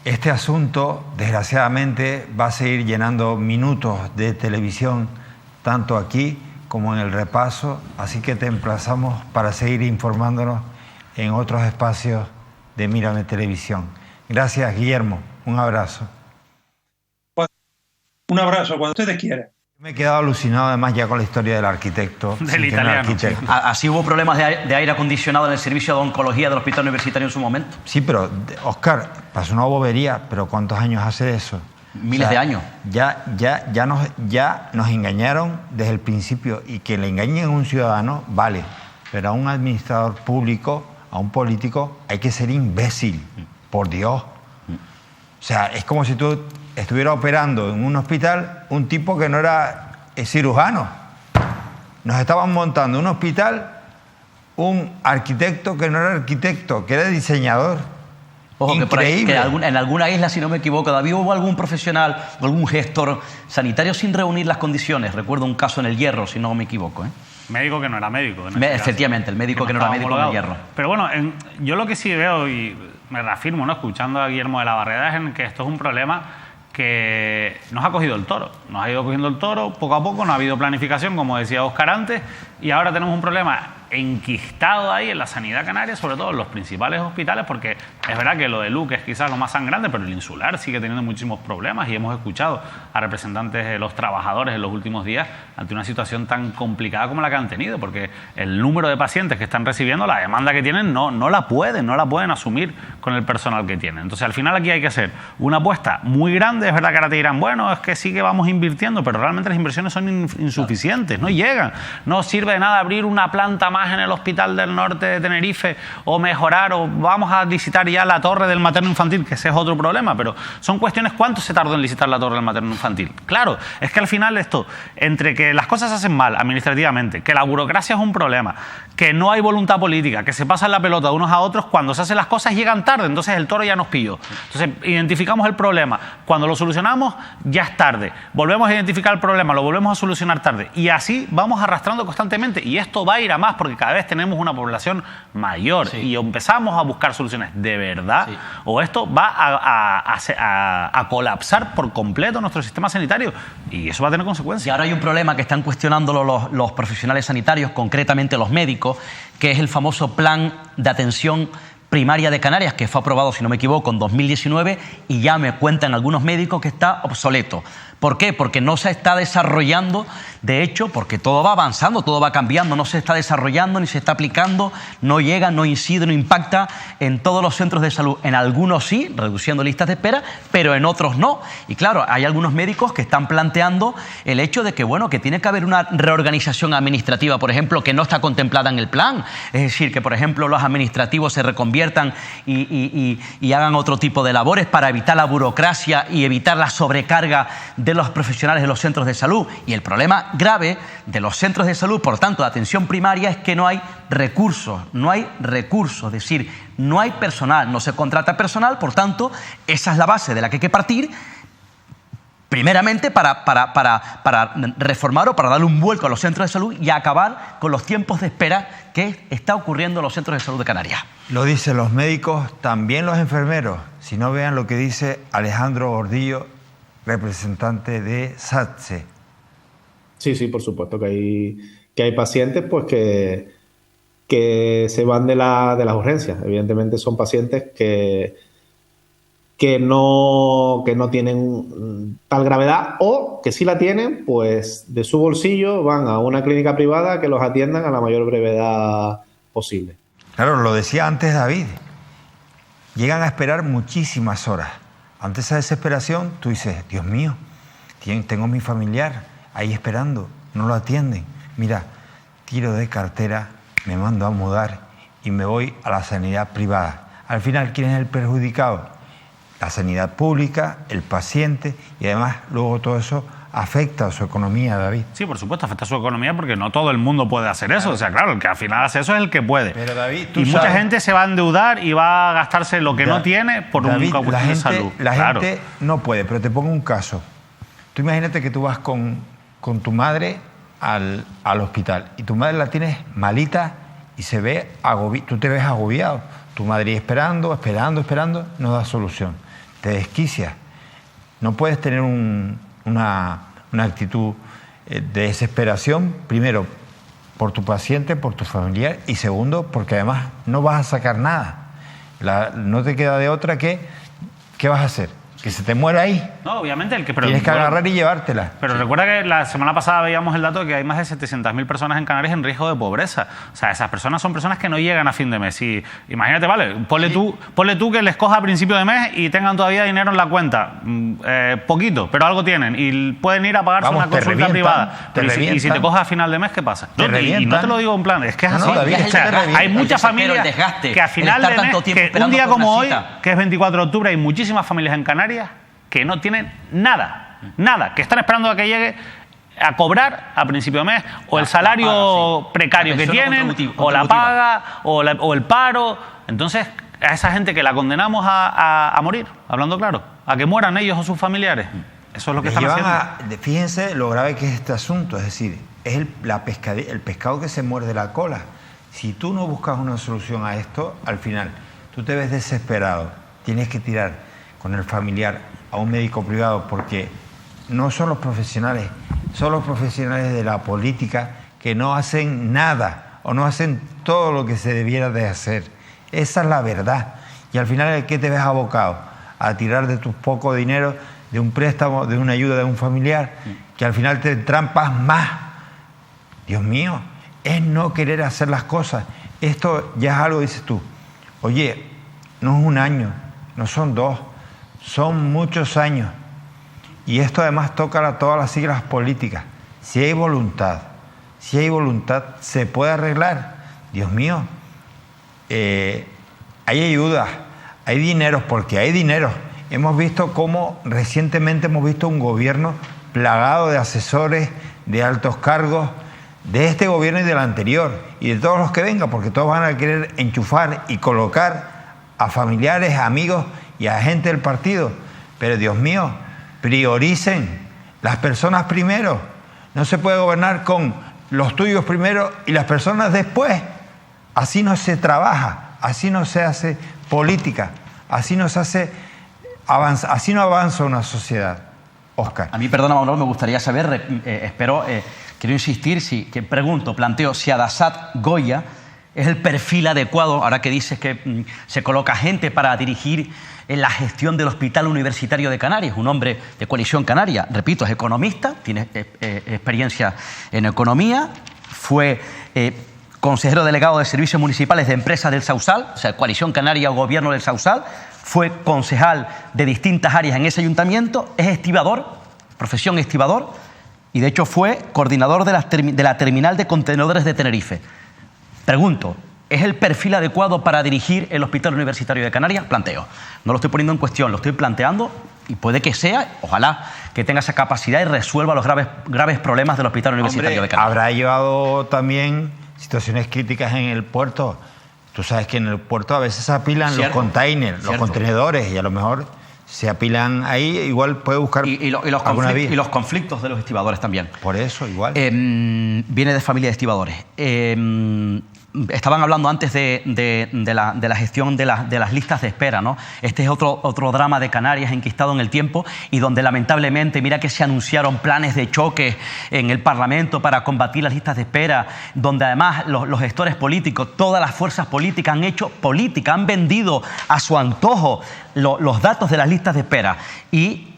este asunto, desgraciadamente, va a seguir llenando minutos de televisión, tanto aquí como en el repaso, así que te emplazamos para seguir informándonos en otros espacios de Mírame Televisión. Gracias, Guillermo. Un abrazo. Un abrazo, cuando ustedes quieran. Me he quedado alucinado además ya con la historia del arquitecto. Del italiano. Así hubo problemas de aire acondicionado en el servicio de oncología del hospital universitario en su momento. Sí, pero, Óscar, pasó una bobería, pero ¿cuántos años hace de eso? Miles de años. Ya nos engañaron desde el principio, y que le engañen a un ciudadano, vale, pero a un administrador público, a un político, hay que ser imbécil, por Dios. O sea, es como si tú estuvieras operando en un hospital un tipo que no era cirujano. Nos estaban montando un hospital un arquitecto que no era arquitecto, que era diseñador. Ojo, increíble. Que en alguna isla, si no me equivoco, todavía hubo algún profesional, algún gestor sanitario sin reunir las condiciones. Recuerdo un caso en El Hierro, si no me equivoco, ¿eh? Médico que no era médico. Efectivamente, el médico que no era médico en El Hierro. Pero bueno, yo lo que sí veo, y me reafirmo, ¿no?, escuchando a Guillermo de la Barreda, es en que esto es un problema que nos ha cogido el toro. Nos ha ido cogiendo el toro poco a poco, no ha habido planificación, como decía Óscar antes, y ahora tenemos un problema enquistado ahí en la sanidad canaria, sobre todo en los principales hospitales, porque es verdad que lo de Luque es quizás lo más sangrante, pero el insular sigue teniendo muchísimos problemas, y hemos escuchado a representantes de los trabajadores en los últimos días ante una situación tan complicada como la que han tenido, porque el número de pacientes que están recibiendo, la demanda que tienen, no la pueden asumir con el personal que tienen. Entonces, al final aquí hay que hacer una apuesta muy grande. Es verdad que ahora te dirán, bueno, es que sí que vamos invirtiendo, pero realmente las inversiones son insuficientes, no llegan. No sirve de nada abrir una planta más en el Hospital del Norte de Tenerife, o mejorar, o vamos a licitar ya la torre del materno infantil, que ese es otro problema, pero son cuestiones. ¿Cuánto se tardó en licitar la torre del materno infantil? Claro, es que al final esto, entre que las cosas se hacen mal administrativamente, que la burocracia es un problema, que no hay voluntad política, que se pasan la pelota de unos a otros, cuando se hacen las cosas llegan tarde, entonces el toro ya nos pilló. Entonces identificamos el problema, cuando lo solucionamos ya es tarde, volvemos a identificar el problema, lo volvemos a solucionar tarde, y así vamos arrastrando constantemente, y esto va a ir a más porque cada vez tenemos una población mayor, y empezamos a buscar soluciones de verdad, o esto va a colapsar por completo nuestro sistema sanitario, y eso va a tener consecuencias. Y ahora hay un problema que están cuestionándolo los profesionales sanitarios, concretamente los médicos, que es el famoso Plan de Atención Primaria de Canarias, que fue aprobado, si no me equivoco, en 2019, y ya me cuentan algunos médicos que está obsoleto. ¿Por qué? Porque no se está desarrollando, de hecho, porque todo va avanzando, todo va cambiando, no se está desarrollando ni se está aplicando, no llega, no incide, no impacta en todos los centros de salud. En algunos sí, reduciendo listas de espera, pero en otros no. Y claro, hay algunos médicos que están planteando el hecho de que, bueno, que tiene que haber una reorganización administrativa, por ejemplo, que no está contemplada en el plan. Es decir, que, por ejemplo, los administrativos se reconviertan y hagan otro tipo de labores para evitar la burocracia y evitar la sobrecarga de de los profesionales de los centros de salud. Y el problema grave de los centros de salud, por tanto, de atención primaria, es que no hay recursos, es decir, no hay personal, no se contrata personal, por tanto, esa es la base de la que hay que partir, primeramente para reformar o para darle un vuelco a los centros de salud y acabar con los tiempos de espera que está ocurriendo en los centros de salud de Canarias. Lo dicen los médicos, también los enfermeros. Si no, vean lo que dice Alejandro Gordillo, representante de SATSE. Sí, por supuesto que hay pacientes pues que se van de las urgencias. Evidentemente son pacientes que no tienen tal gravedad, o que sí la tienen, pues de su bolsillo van a una clínica privada que los atiendan a la mayor brevedad posible. Claro, lo decía antes David, llegan a esperar muchísimas horas. Ante esa desesperación, tú dices, Dios mío, tengo a mi familiar ahí esperando, no lo atienden. Mira, tiro de cartera, me mando a mudar y me voy a la sanidad privada. Al final, ¿quién es el perjudicado? La sanidad pública, el paciente, y además luego todo eso afecta a su economía, David. Sí, por supuesto, afecta a su economía porque no todo el mundo puede hacer eso. O sea, claro, el que al final hace eso es el que puede. Pero David, y mucha gente se va a endeudar y va a gastarse lo que no tiene por un cuestión de salud. La gente no puede, pero te pongo un caso. Tú imagínate que tú vas con tu madre al hospital y tu madre la tienes malita y se ve tú te ves agobiado. Tu madre esperando, no da solución. Te desquicias. No puedes tener una actitud de desesperación, primero, por tu paciente, por tu familiar, y segundo, porque además no vas a sacar nada. No te queda de otra ¿qué vas a hacer? ¿Que se te muera ahí? No, obviamente. Tienes que agarrar y llevártela. Pero recuerda que la semana pasada veíamos el dato de que hay más de 700.000 personas en Canarias en riesgo de pobreza. O sea, esas personas son personas que no llegan a fin de mes. Y imagínate, vale, ponle tú que les coja a principio de mes y tengan todavía dinero en la cuenta. Poquito, pero algo tienen. Y pueden ir a pagarse una consulta privada. Pero y si te cojas a final de mes, ¿qué pasa? Y no te lo digo en plan, es que es así. David, o sea, hay muchas familias que a final de mes, que un día como hoy, que es 24 de octubre, hay muchísimas familias en Canarias que no tienen nada, que están esperando a que llegue a cobrar a principio de mes, o el salario precario que tienen, o la paga, o el paro. Entonces, a esa gente que la condenamos a morir, hablando claro, a que mueran ellos o sus familiares. Eso es lo que están haciendo. Fíjense lo grave que es este asunto, es decir, es el pescado que se muerde la cola. Si tú no buscas una solución a esto, al final, tú te ves desesperado, tienes que tirar con el familiar a un médico privado, porque no son los profesionales, son los profesionales de la política que no hacen nada o no hacen todo lo que se debiera de hacer. Esa es la verdad. Y al final, ¿a qué te ves abocado? A tirar de tu poco dinero, de un préstamo, de una ayuda de un familiar, que al final te trampas más. Dios mío, es no querer hacer las cosas. Esto ya es algo, dices tú, oye, no es un año, no son 2, son muchos años. Y esto además toca a todas las siglas políticas. Si hay voluntad, se puede arreglar. Dios mío, hay ayudas, hay dinero, porque hay dinero. Hemos visto cómo recientemente un gobierno plagado de asesores, de altos cargos, de este gobierno y del anterior, y de todos los que vengan, porque todos van a querer enchufar y colocar a familiares, a amigos y a gente del partido. Pero Dios mío, prioricen las personas primero. No se puede gobernar con los tuyos primero y las personas después. Así no se trabaja, así no se hace política, así no se hace así no avanza una sociedad. Óscar. A mí, perdona, Manuel, me gustaría saber, quiero insistir, planteo si Adasat Goya es el perfil adecuado, ahora que dices que se coloca gente para dirigir en la gestión del Hospital Universitario de Canarias, un hombre de Coalición Canaria, repito, es economista, tiene experiencia en economía, fue consejero delegado de Servicios Municipales de Empresas del Sausal, o sea, Coalición Canaria o Gobierno del Sausal, fue concejal de distintas áreas en ese ayuntamiento, es estibador, profesión estibador, y de hecho fue coordinador de la terminal de contenedores de Tenerife. Pregunto, ¿es el perfil adecuado para dirigir el Hospital Universitario de Canarias? Planteo. No lo estoy poniendo en cuestión, lo estoy planteando y puede que sea, ojalá, que tenga esa capacidad y resuelva los graves problemas del Hospital Universitario de Canarias. Habrá llevado también situaciones críticas en el puerto. Tú sabes que en el puerto a veces se apilan los containers, los contenedores, y a lo mejor se apilan ahí, igual puede buscar alguna vía. Y los conflictos de los estibadores también. Por eso, igual. Viene de familia de estibadores. Estaban hablando antes de la gestión de las listas de espera, ¿no? Este es otro drama de Canarias enquistado en el tiempo y donde lamentablemente, mira que se anunciaron planes de choque en el Parlamento para combatir las listas de espera, donde además los gestores políticos, todas las fuerzas políticas han hecho política, han vendido a su antojo los datos de las listas de espera y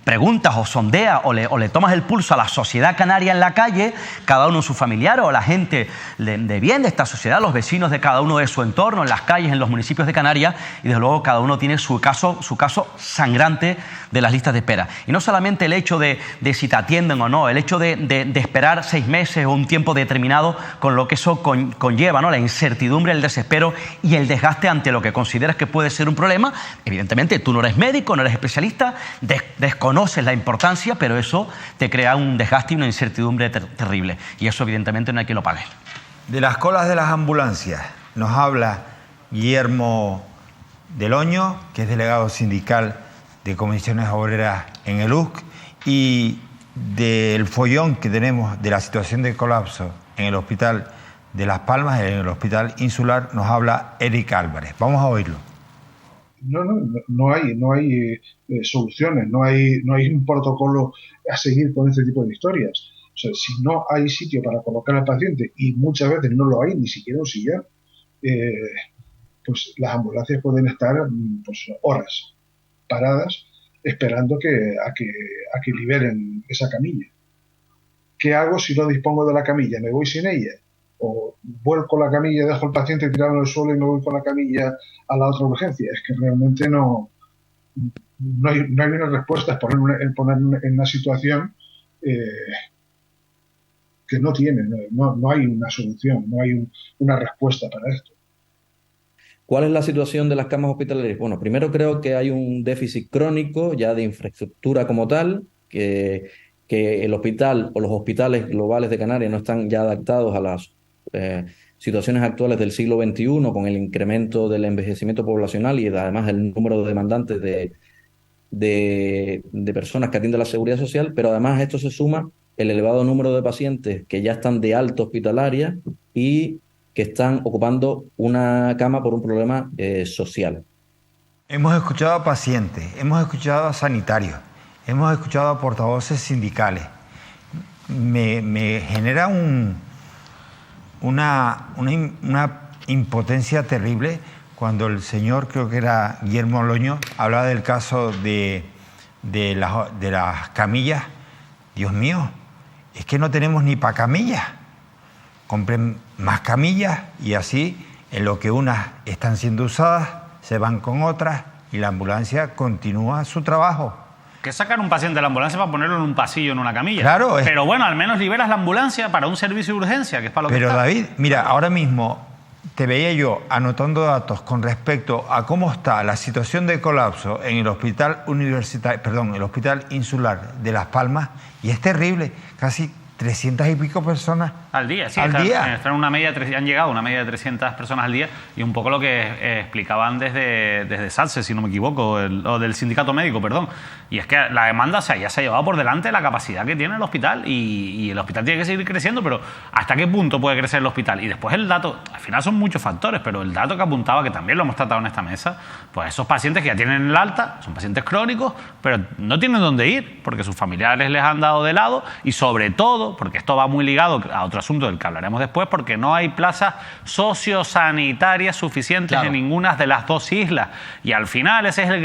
preguntas o sondeas o le tomas el pulso a la sociedad canaria en la calle, cada uno de sus familiares o la gente de bien de esta sociedad, los vecinos de cada uno de su entorno, en las calles, en los municipios de Canarias, y desde luego cada uno tiene su caso sangrante de las listas de espera. Y no solamente el hecho de si te atienden o no, el hecho de esperar 6 meses o un tiempo determinado, con lo que eso conlleva, ¿no? La incertidumbre, el desespero y el desgaste ante lo que consideras que puede ser un problema. Evidentemente tú no eres médico, no eres especialista, desconoces la importancia, pero eso te crea un desgaste y una incertidumbre terrible. Y eso evidentemente no hay quien lo pague. De las colas de las ambulancias nos habla Guillermo del Oño, que es delegado sindical de Comisiones Obreras en el USC, y del follón que tenemos de la situación de colapso en el Hospital de Las Palmas, en el Hospital Insular, nos habla Eric Álvarez. Vamos a oírlo. No hay soluciones, no hay un protocolo a seguir con este tipo de historias. O sea, si no hay sitio para colocar al paciente, y muchas veces no lo hay, ni siquiera un sillón, pues las ambulancias pueden estar horas paradas esperando a que liberen esa camilla. ¿Qué hago si no dispongo de la camilla? ¿Me voy sin ella? ¿O vuelco la camilla, dejo al paciente tirado en el suelo y me voy con la camilla a la otra urgencia? Es que realmente no hay una respuesta, es poner en una situación que no tiene, no hay una solución, no hay una respuesta para esto. ¿Cuál es la situación de las camas hospitalarias? Bueno, primero creo que hay un déficit crónico ya de infraestructura como tal, que el hospital o los hospitales globales de Canarias no están ya adaptados a las situaciones actuales del siglo XXI, con el incremento del envejecimiento poblacional y además el número de demandantes de personas que atiende la seguridad social, pero además a esto se suma el elevado número de pacientes que ya están de alta hospitalaria y que están ocupando una cama por un problema social. Hemos escuchado a pacientes, hemos escuchado a sanitarios, hemos escuchado a portavoces sindicales. Me genera una impotencia terrible cuando el señor, creo que era Guillermo Loño, hablaba del caso de las camillas. Dios mío, es que no tenemos ni para camillas. Compren más camillas y así, en lo que unas están siendo usadas, se van con otras y la ambulancia continúa su trabajo. Que sacar un paciente de la ambulancia para ponerlo en un pasillo, en una camilla. Claro. Pero bueno, al menos liberas la ambulancia para un servicio de urgencia, que es para lo que está. Pero David, mira, ahora mismo te veía yo anotando datos con respecto a cómo está la situación de colapso en el Hospital el Hospital Insular de Las Palmas, y es terrible, casi 300 y pico personas al día. Sí, al día. Están una media, han llegado a una media de 300 personas al día, y un poco lo que explicaban desde SATSE, si no me equivoco, o del sindicato médico, perdón. Y es que la demanda ya se ha llevado por delante la capacidad que tiene el hospital, y el hospital tiene que seguir creciendo, pero ¿hasta qué punto puede crecer el hospital? Y después el dato, al final son muchos factores, pero el dato que apuntaba, que también lo hemos tratado en esta mesa, pues esos pacientes que ya tienen el alta, son pacientes crónicos, pero no tienen dónde ir, porque sus familiares les han dado de lado, y sobre todo, porque esto va muy ligado a otro asunto del que hablaremos después, porque no hay plazas sociosanitarias suficientes en ninguna de las dos islas. Y al final ese es el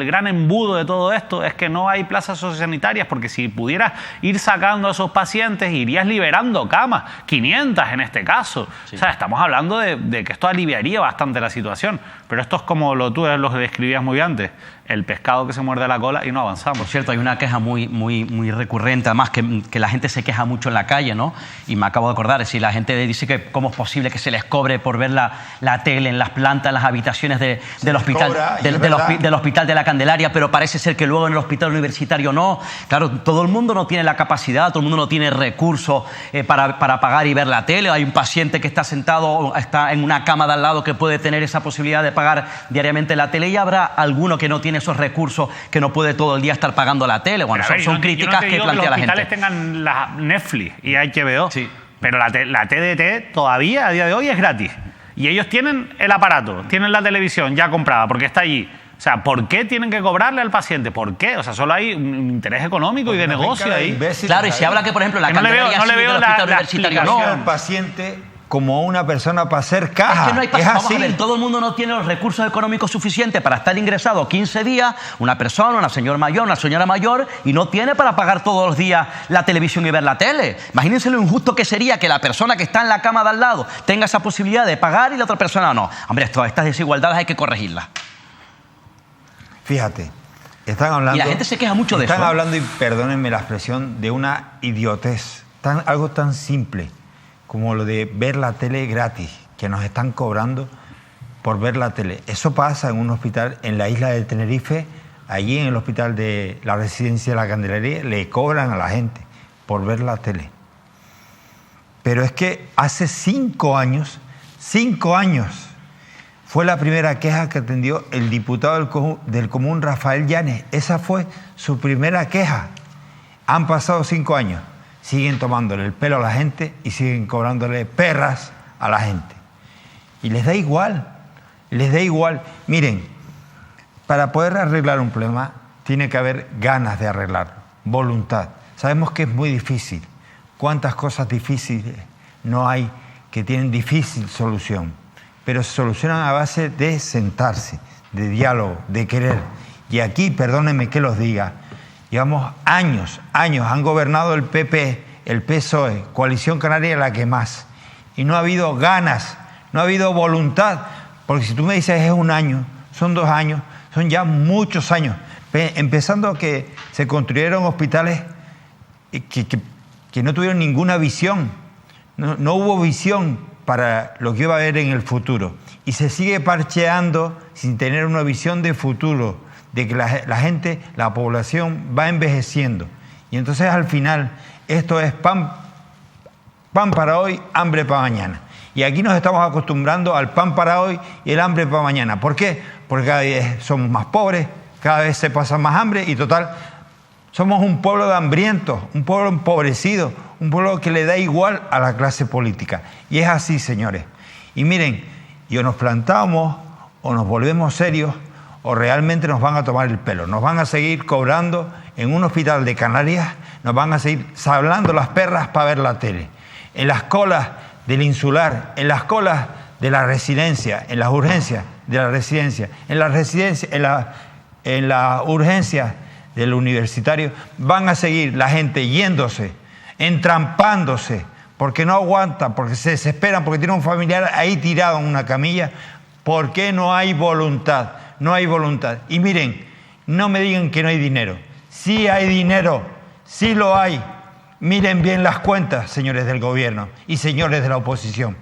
gran embudo de todo esto, es que no hay plazas sociosanitarias, porque si pudieras ir sacando a esos pacientes, irías liberando camas, 500 en este caso. Sí. O sea, estamos hablando de que esto aliviaría bastante la situación, pero esto es como tú lo describías muy bien antes. el pescado que se muerde la cola y no avanzamos. Por cierto, hay una queja muy recurrente, además, que la gente se queja mucho en la calle, ¿no? Y me acabo de acordar, es decir, la gente dice que cómo es posible que se les cobre por ver la tele en las plantas, en las habitaciones del hospital, del hospital de la Candelaria, pero parece ser que luego en el hospital universitario no. Claro, todo el mundo no tiene la capacidad, todo el mundo no tiene recursos para pagar y ver la tele. Hay un paciente que está sentado, está en una cama de al lado que puede tener esa posibilidad de pagar diariamente la tele, y habrá alguno que no tiene esos recursos, que no puede todo el día estar pagando la tele. Bueno, son críticas que plantea la gente. Los hospitales tengan la Netflix y HBO, sí, pero la TDT todavía a día de hoy es gratis. Y ellos tienen el aparato, tienen la televisión ya comprada porque está allí. O sea, ¿por qué tienen que cobrarle al paciente? ¿Por qué? O sea, solo hay un interés económico y de negocio ahí. Claro, y se habla que, por ejemplo, la Candelaria no le veo del hospital universitario no. El paciente como una persona para hacer caja. Es que no hay es Vamos así. a ver, todo el mundo no tiene los recursos económicos suficientes para estar ingresado 15 días, una persona, una señora mayor, una señora mayor, y no tiene para pagar todos los días la televisión y ver la tele. Imagínense lo injusto que sería que la persona que está en la cama de al lado tenga esa posibilidad de pagar y la otra persona no. Hombre, estas desigualdades hay que corregirlas. Fíjate, están hablando... Y la gente se queja mucho de eso. Están hablando, y perdónenme la expresión, de una idiotez. Algo tan simple como lo de ver la tele gratis, que nos están cobrando por ver la tele. Eso pasa en un hospital en la isla de Tenerife, allí en el hospital de la residencia de la Candelaria, le cobran a la gente por ver la tele. Pero es que hace 5 años, fue la primera queja que atendió el diputado del Común, Rafael Llanes. Esa fue su primera queja. Han pasado 5 años. Siguen tomándole el pelo a la gente y siguen cobrándole perras a la gente. Y les da igual, Miren, para poder arreglar un problema tiene que haber ganas de arreglarlo, voluntad. Sabemos que es muy difícil. ¿Cuántas cosas difíciles no hay que tienen difícil solución? Pero se solucionan a base de sentarse, de diálogo, de querer. Y aquí, perdónenme que los diga, llevamos años, han gobernado el PP, el PSOE, Coalición Canaria la que más. Y no ha habido ganas, no ha habido voluntad. Porque si tú me dices es 1 año, son 2 años, son ya muchos años. Empezando que se construyeron hospitales que no tuvieron ninguna visión. No hubo visión para lo que iba a haber en el futuro. Y se sigue parcheando sin tener una visión de futuro, de que la gente, la población va envejeciendo. Y entonces al final esto es pan para hoy, hambre para mañana. Y aquí nos estamos acostumbrando al pan para hoy y el hambre para mañana. ¿Por qué? Porque cada vez somos más pobres, cada vez se pasa más hambre y total, somos un pueblo de hambrientos, un pueblo empobrecido, un pueblo que le da igual a la clase política. Y es así, señores. Y miren, o nos plantamos o nos volvemos serios o realmente nos van a tomar el pelo. Nos van a seguir cobrando en un hospital de Canarias, nos van a seguir sablando las perras para ver la tele. En las colas del Insular, en las colas de la residencia, en las urgencias de la residencia, en la urgencia del universitario, van a seguir la gente yéndose, entrampándose, porque no aguantan, porque se desesperan, porque tienen un familiar ahí tirado en una camilla, porque no hay voluntad, no hay voluntad. Y miren, no me digan que no hay dinero. Sí hay dinero, sí lo hay. Miren bien las cuentas, señores del gobierno y señores de la oposición.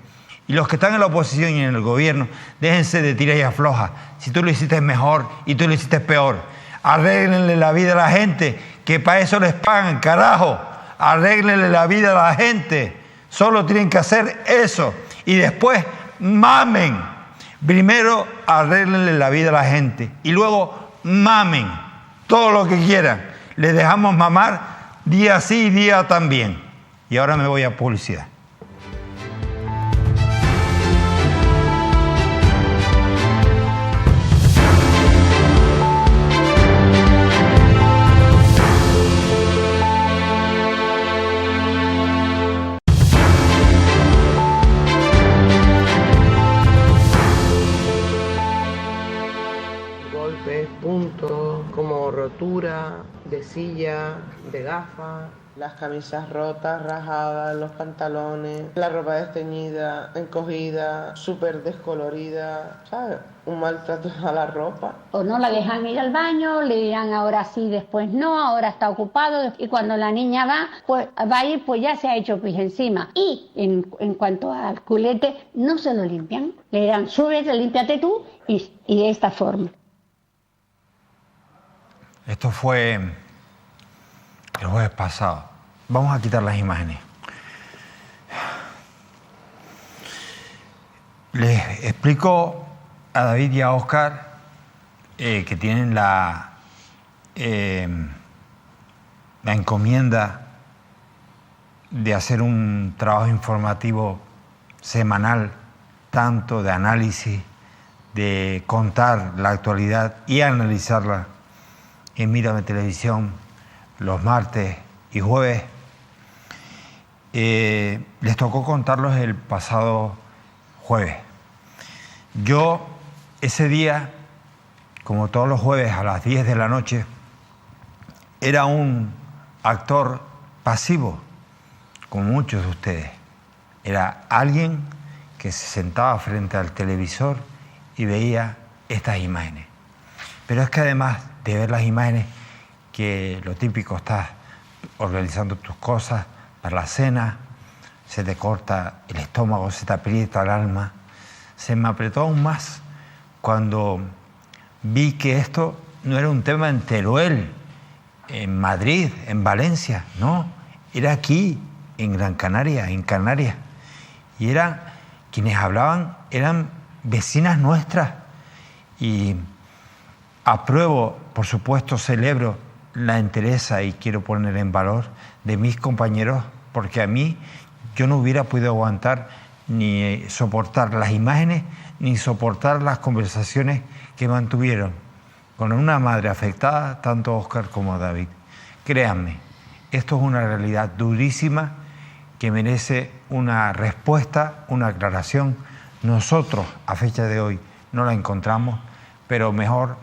Y los que están en la oposición y en el gobierno, déjense de tirar y afloja. Si tú lo hiciste mejor y tú lo hiciste peor, arréglenle la vida a la gente, que para eso les pagan, carajo. Arréglenle la vida a la gente. Solo tienen que hacer eso. Y después, mamen. Primero, arréglenle la vida a la gente. Y luego, mamen todo lo que quieran. Les dejamos mamar día sí y día también. Y ahora me voy a publicidad. Golpes, puntos, como rotura de silla, de gafas, Las camisas rotas, rajadas, los pantalones, la ropa desteñida, encogida, súper descolorida, ¿sabes? Un maltrato a la ropa. O no la dejan ir al baño, le dirán ahora sí, después no, ahora está ocupado. Y cuando la niña va a ir, pues ya se ha hecho pis encima. Y en cuanto al culete, no se lo limpian. Le dirán, súbete, límpiate tú y de esta forma. Esto fue el jueves pasado. Vamos a quitar las imágenes. Les explico a David y a Óscar que tienen la encomienda de hacer un trabajo informativo semanal, tanto de análisis, de contar la actualidad y analizarla en Mírame Televisión los martes y jueves. Les tocó contarlos el pasado jueves. Yo ese día, como todos los jueves a las 10 de la noche, era un actor pasivo, como muchos de ustedes. Era alguien que se sentaba frente al televisor y veía estas imágenes. Pero es que además de ver las imágenes, que lo típico, estás organizando tus cosas para la cena, se te corta el estómago, se te aprieta el alma. Se me apretó aún más cuando vi que esto no era un tema en Teruel, en Madrid, en Valencia, no, era aquí, en Gran Canaria, en Canarias. Y quienes hablaban eran vecinas nuestras. Y apruebo, por supuesto, celebro la entereza y quiero poner en valor de mis compañeros, porque a mí yo no hubiera podido aguantar ni soportar las imágenes, ni soportar las conversaciones que mantuvieron con una madre afectada, tanto Óscar como David. Créanme, esto es una realidad durísima que merece una respuesta, una aclaración. Nosotros, a fecha de hoy, no la encontramos, pero mejor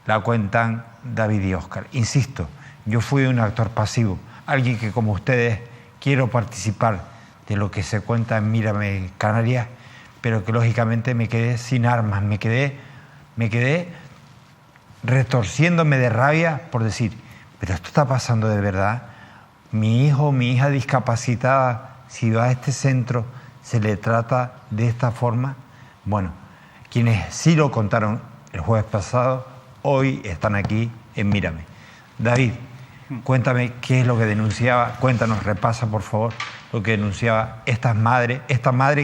la cuentan David y Óscar. Insisto, yo fui un actor pasivo, alguien que como ustedes quiero participar de lo que se cuenta en Mírame Canarias, pero que lógicamente me quedé sin armas, me quedé retorciéndome de rabia por decir, pero esto está pasando de verdad. Mi hijo, mi hija discapacitada, si va a este centro, se le trata de esta forma. Bueno, quienes sí lo contaron el jueves pasado, hoy están aquí en Mírame. David, cuéntame qué es lo que denunciaba, cuéntanos, repasa por favor lo que denunciaba esta madre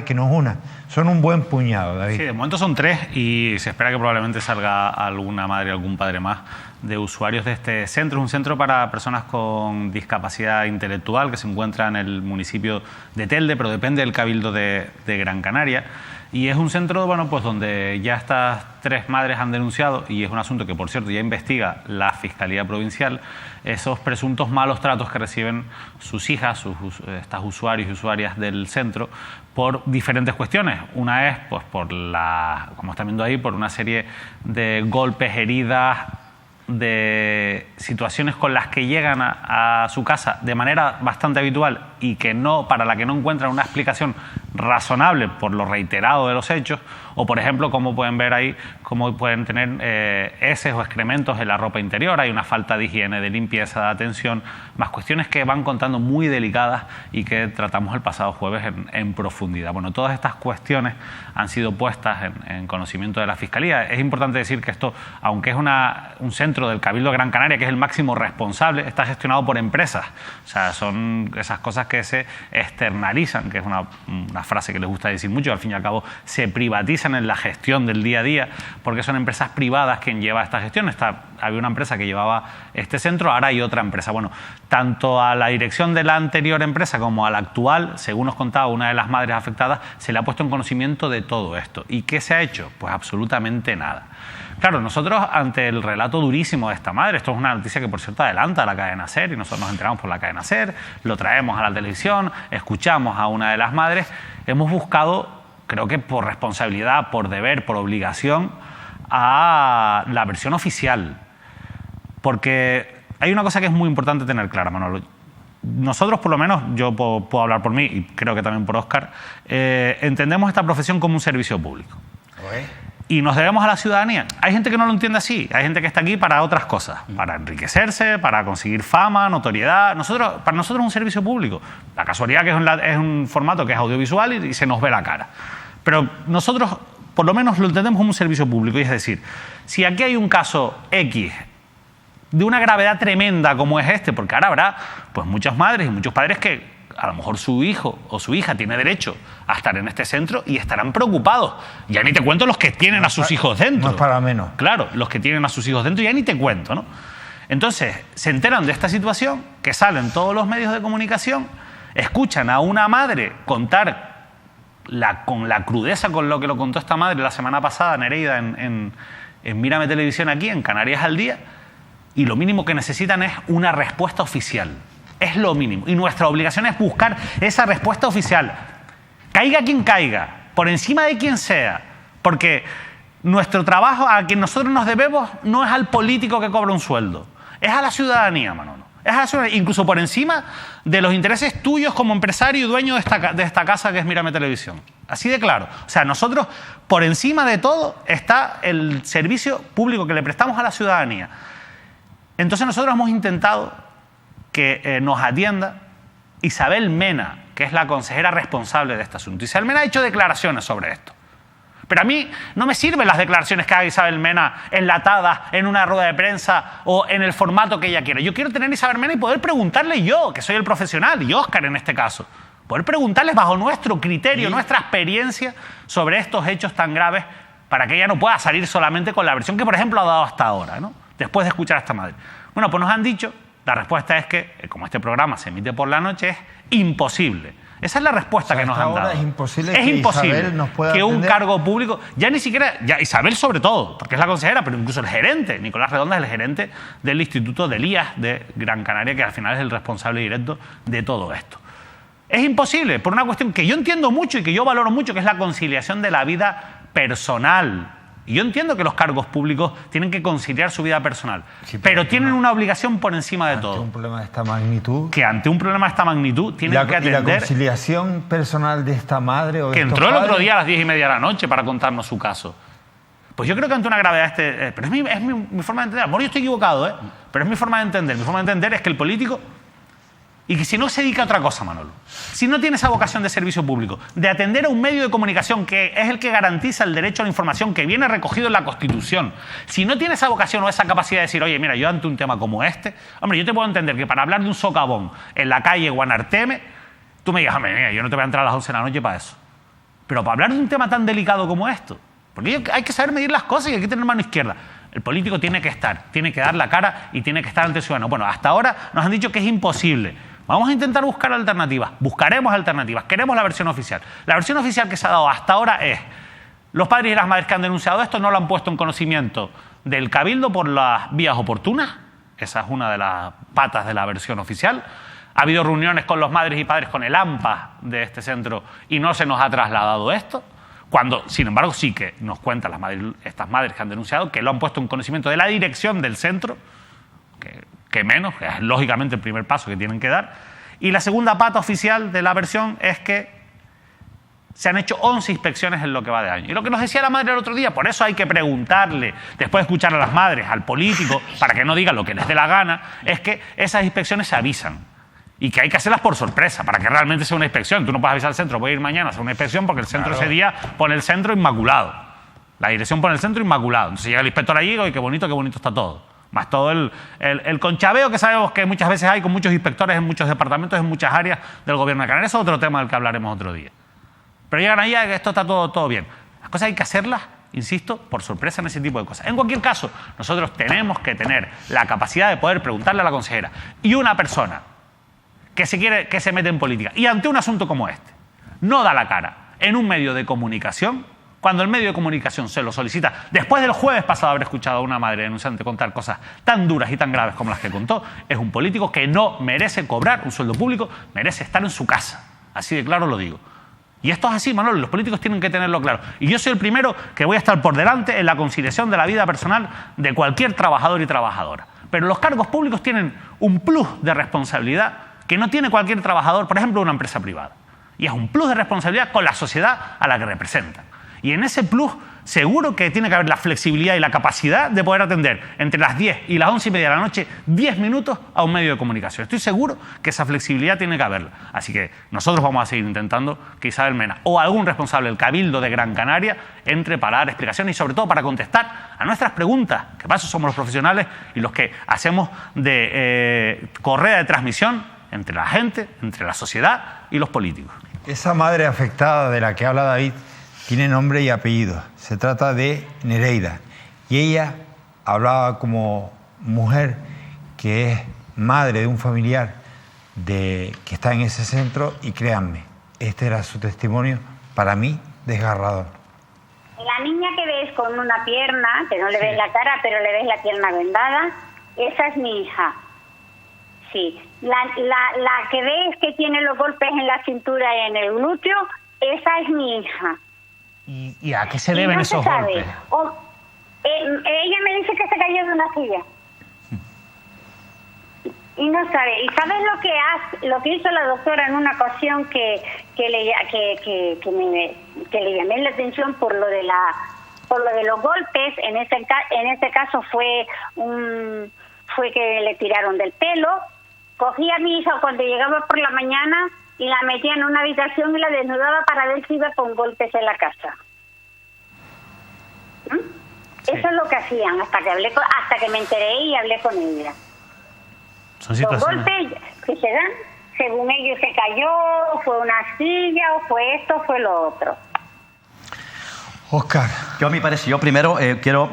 que no es una, son un buen puñado, David. Sí, de momento son 3 y se espera que probablemente salga alguna madre, algún padre más de usuarios de este centro. Es un centro para personas con discapacidad intelectual que se encuentra en el municipio de Telde, pero depende del Cabildo de Gran Canaria. Y es un centro, bueno, pues donde ya estas 3 madres han denunciado, y es un asunto que, por cierto, ya investiga la Fiscalía Provincial, esos presuntos malos tratos que reciben sus hijas, estas usuarios y usuarias del centro, por diferentes cuestiones. Una es, pues, como están viendo ahí, por una serie de golpes, heridas, de situaciones con las que llegan a su casa de manera bastante habitual y para la que no encuentran una explicación razonable por lo reiterado de los hechos, o por ejemplo, como pueden ver ahí, cómo pueden tener heces o excrementos en la ropa interior. Hay una falta de higiene, de limpieza, de atención, más cuestiones que van contando muy delicadas y que tratamos el pasado jueves en profundidad. Bueno, todas estas cuestiones han sido puestas en conocimiento de la Fiscalía. Es importante decir que esto, aunque es un centro del Cabildo de Gran Canaria, que es el máximo responsable, está gestionado por empresas. O sea, son esas cosas que se externalizan, que es una frase que les gusta decir mucho, al fin y al cabo se privatizan en la gestión del día a día, porque son empresas privadas quien lleva esta gestión. Había una empresa que llevaba este centro, ahora hay otra empresa. Bueno, tanto a la dirección de la anterior empresa como a la actual, según nos contaba una de las madres afectadas, se le ha puesto en conocimiento de todo esto. ¿Y qué se ha hecho? Pues absolutamente nada. Claro, nosotros, ante el relato durísimo de esta madre, esto es una noticia que, por cierto, adelanta a la cadena SER, y nosotros nos enteramos por la cadena SER, lo traemos a la televisión, escuchamos a una de las madres, hemos buscado, creo que por responsabilidad, por deber, por obligación, a la versión oficial. Porque hay una cosa que es muy importante tener clara, Manolo. nosotros, por lo menos, yo puedo hablar por mí y creo que también por Óscar, entendemos esta profesión como un servicio público. Y nos debemos a la ciudadanía. Hay gente que no lo entiende así, hay gente que está aquí para otras cosas, para enriquecerse, para conseguir fama, notoriedad. Para nosotros es un servicio público. La casualidad que es un formato que es audiovisual y se nos ve la cara. Pero nosotros, por lo menos, lo entendemos como un servicio público. Y es decir, si aquí hay un caso X de una gravedad tremenda como es este, porque ahora habrá pues muchas madres y muchos padres que a lo mejor su hijo o su hija tiene derecho a estar en este centro y estarán preocupados. Ya ni te cuento los que tienen a sus hijos dentro. No es para menos. Claro, los que tienen a sus hijos dentro ya ni te cuento, ¿no? Entonces, se enteran de esta situación, que salen todos los medios de comunicación, escuchan a una madre contar con la crudeza con lo que lo contó esta madre la semana pasada, Nereida, en Mírame Televisión aquí, en Canarias al Día, y lo mínimo que necesitan es una respuesta oficial. Es lo mínimo. Y nuestra obligación es buscar esa respuesta oficial. Caiga quien caiga, por encima de quien sea. Porque nuestro trabajo, a quien nosotros nos debemos, no es al político que cobra un sueldo. Es a la ciudadanía, Manolo. Es a la ciudadanía, incluso por encima de los intereses tuyos como empresario y dueño de esta casa que es Mírame Televisión. Así de claro. O sea, nosotros, por encima de todo, está el servicio público que le prestamos a la ciudadanía. Entonces nosotros hemos intentado que nos atienda Isabel Mena, que es la consejera responsable de este asunto. Isabel Mena ha hecho declaraciones sobre esto. Pero a mí no me sirven las declaraciones que haga Isabel Mena enlatadas en una rueda de prensa o en el formato que ella quiera. Yo quiero tener a Isabel Mena y poder preguntarle yo, que soy el profesional, y Óscar en este caso, poder preguntarles bajo nuestro criterio, nuestra experiencia sobre estos hechos tan graves, para que ella no pueda salir solamente con la versión que, por ejemplo, ha dado hasta ahora, ¿no? Después de escuchar a esta madre. Bueno, pues nos han dicho, la respuesta es que, como este programa se emite por la noche, es imposible. Esa es la respuesta que nos han dado. Es imposible es que imposible Isabel nos pueda que un atender. cargo público, ya ni siquiera, ya Isabel sobre todo, porque es la consejera, pero incluso el gerente, Nicolás Redonda es el gerente del Instituto del IAS de Gran Canaria, que al final es el responsable directo de todo esto. Es imposible, por una cuestión que yo entiendo mucho y que yo valoro mucho, que es la conciliación de la vida personal. Y yo entiendo que los cargos públicos tienen que conciliar su vida personal, sí, pero tienen una obligación por encima de todo. Ante un problema de esta magnitud. Que ante un problema de esta magnitud tienen que atender. ¿Y la conciliación personal de esta madre o de que estos entró el padres? otro día a las 10:30 de la noche para contarnos su caso. Pues yo creo que ante una gravedad pero es mi forma de entender. Amor, yo estoy equivocado, pero es mi forma de entender. Mi forma de entender es que el político, y que si no se dedica a otra cosa, Manolo, si no tiene esa vocación de servicio público, de atender a un medio de comunicación que es el que garantiza el derecho a la información que viene recogido en la Constitución, si no tiene esa vocación o esa capacidad de decir, oye, mira, yo ante un tema como este, hombre, yo te puedo entender que para hablar de un socavón en la calle Guanarteme, tú me digas, hombre, mira, yo no te voy a entrar a las 11 de la noche para eso. Pero para hablar de un tema tan delicado como esto, porque hay que saber medir las cosas y hay que tener mano izquierda. El político tiene que estar, tiene que dar la cara y tiene que estar ante el ciudadano. Bueno, hasta ahora nos han dicho que es imposible. Vamos a intentar buscar alternativas. Buscaremos alternativas. Queremos la versión oficial. La versión oficial que se ha dado hasta ahora es: los padres y las madres que han denunciado esto no lo han puesto en conocimiento del Cabildo por las vías oportunas. Esa es una de las patas de la versión oficial. Ha habido reuniones con los madres y padres, con el AMPA de este centro, y no se nos ha trasladado esto. Cuando, sin embargo, sí que nos cuentan estas madres que han denunciado que lo han puesto en conocimiento de la dirección del centro, que menos, que es lógicamente el primer paso que tienen que dar. Y la segunda pata oficial de la versión es que se han hecho 11 inspecciones en lo que va de año. Y lo que nos decía la madre el otro día, por eso hay que preguntarle, después de escuchar a las madres, al político, para que no digan lo que les dé la gana, es que esas inspecciones se avisan. Y que hay que hacerlas por sorpresa, para que realmente sea una inspección. Tú no puedes avisar al centro, voy a ir mañana a hacer una inspección, porque el centro ese día pone el centro inmaculado. La dirección pone el centro inmaculado. Entonces llega el inspector allí y dice, qué bonito está todo. Más todo el conchabeo que sabemos que muchas veces hay con muchos inspectores en muchos departamentos, en muchas áreas del gobierno de Canarias. Eso es otro tema del que hablaremos otro día. Pero llegan ahí a que esto está todo bien. Las cosas hay que hacerlas, insisto, por sorpresa en ese tipo de cosas. En cualquier caso, nosotros tenemos que tener la capacidad de poder preguntarle a la consejera. Y una persona que se mete en política y ante un asunto como este no da la cara en un medio de comunicación, cuando el medio de comunicación se lo solicita, después del jueves pasado haber escuchado a una madre denunciante contar cosas tan duras y tan graves como las que contó, es un político que no merece cobrar un sueldo público, merece estar en su casa. Así de claro lo digo. Y esto es así, Manolo, los políticos tienen que tenerlo claro. Y yo soy el primero que voy a estar por delante en la conciliación de la vida personal de cualquier trabajador y trabajadora. Pero los cargos públicos tienen un plus de responsabilidad que no tiene cualquier trabajador, por ejemplo, una empresa privada. Y es un plus de responsabilidad con la sociedad a la que representan. Y en ese plus seguro que tiene que haber la flexibilidad y la capacidad de poder atender entre las 10 y las 11:30 de la noche 10 minutos a un medio de comunicación. Estoy seguro que esa flexibilidad tiene que haberla. Así que nosotros vamos a seguir intentando que Isabel Mena o algún responsable del Cabildo de Gran Canaria entre para dar explicaciones y sobre todo para contestar a nuestras preguntas, que para eso somos los profesionales y los que hacemos de correa de transmisión entre la gente, entre la sociedad y los políticos. Esa madre afectada de la que habla David tiene nombre y apellido. Se trata de Nereida. Y ella hablaba como mujer que es madre de un familiar que está en ese centro y créanme, este era su testimonio, para mí, desgarrador. La niña que ves con una pierna, que no le ves la cara, pero le ves la pierna vendada, esa es mi hija. Sí. La que ves que tiene los golpes en la cintura y en el glúteo, esa es mi hija. ¿Y a qué se deben esos golpes? Ella me dice que se cayó de una silla. Y no sabe. ¿Y sabes lo que hizo la doctora en una ocasión que le llamé la atención por lo de los golpes? En ese caso fue que le tiraron del pelo. Cogía a mi hija cuando llegaba por la mañana y la metía en una habitación y la desnudaba para ver si iba con golpes en la casa. Sí. Eso es lo que hacían hasta que me enteré y hablé con ella. Los golpes que se dan, según ellos se cayó, fue una silla, o fue esto, fue lo otro. Óscar. Yo primero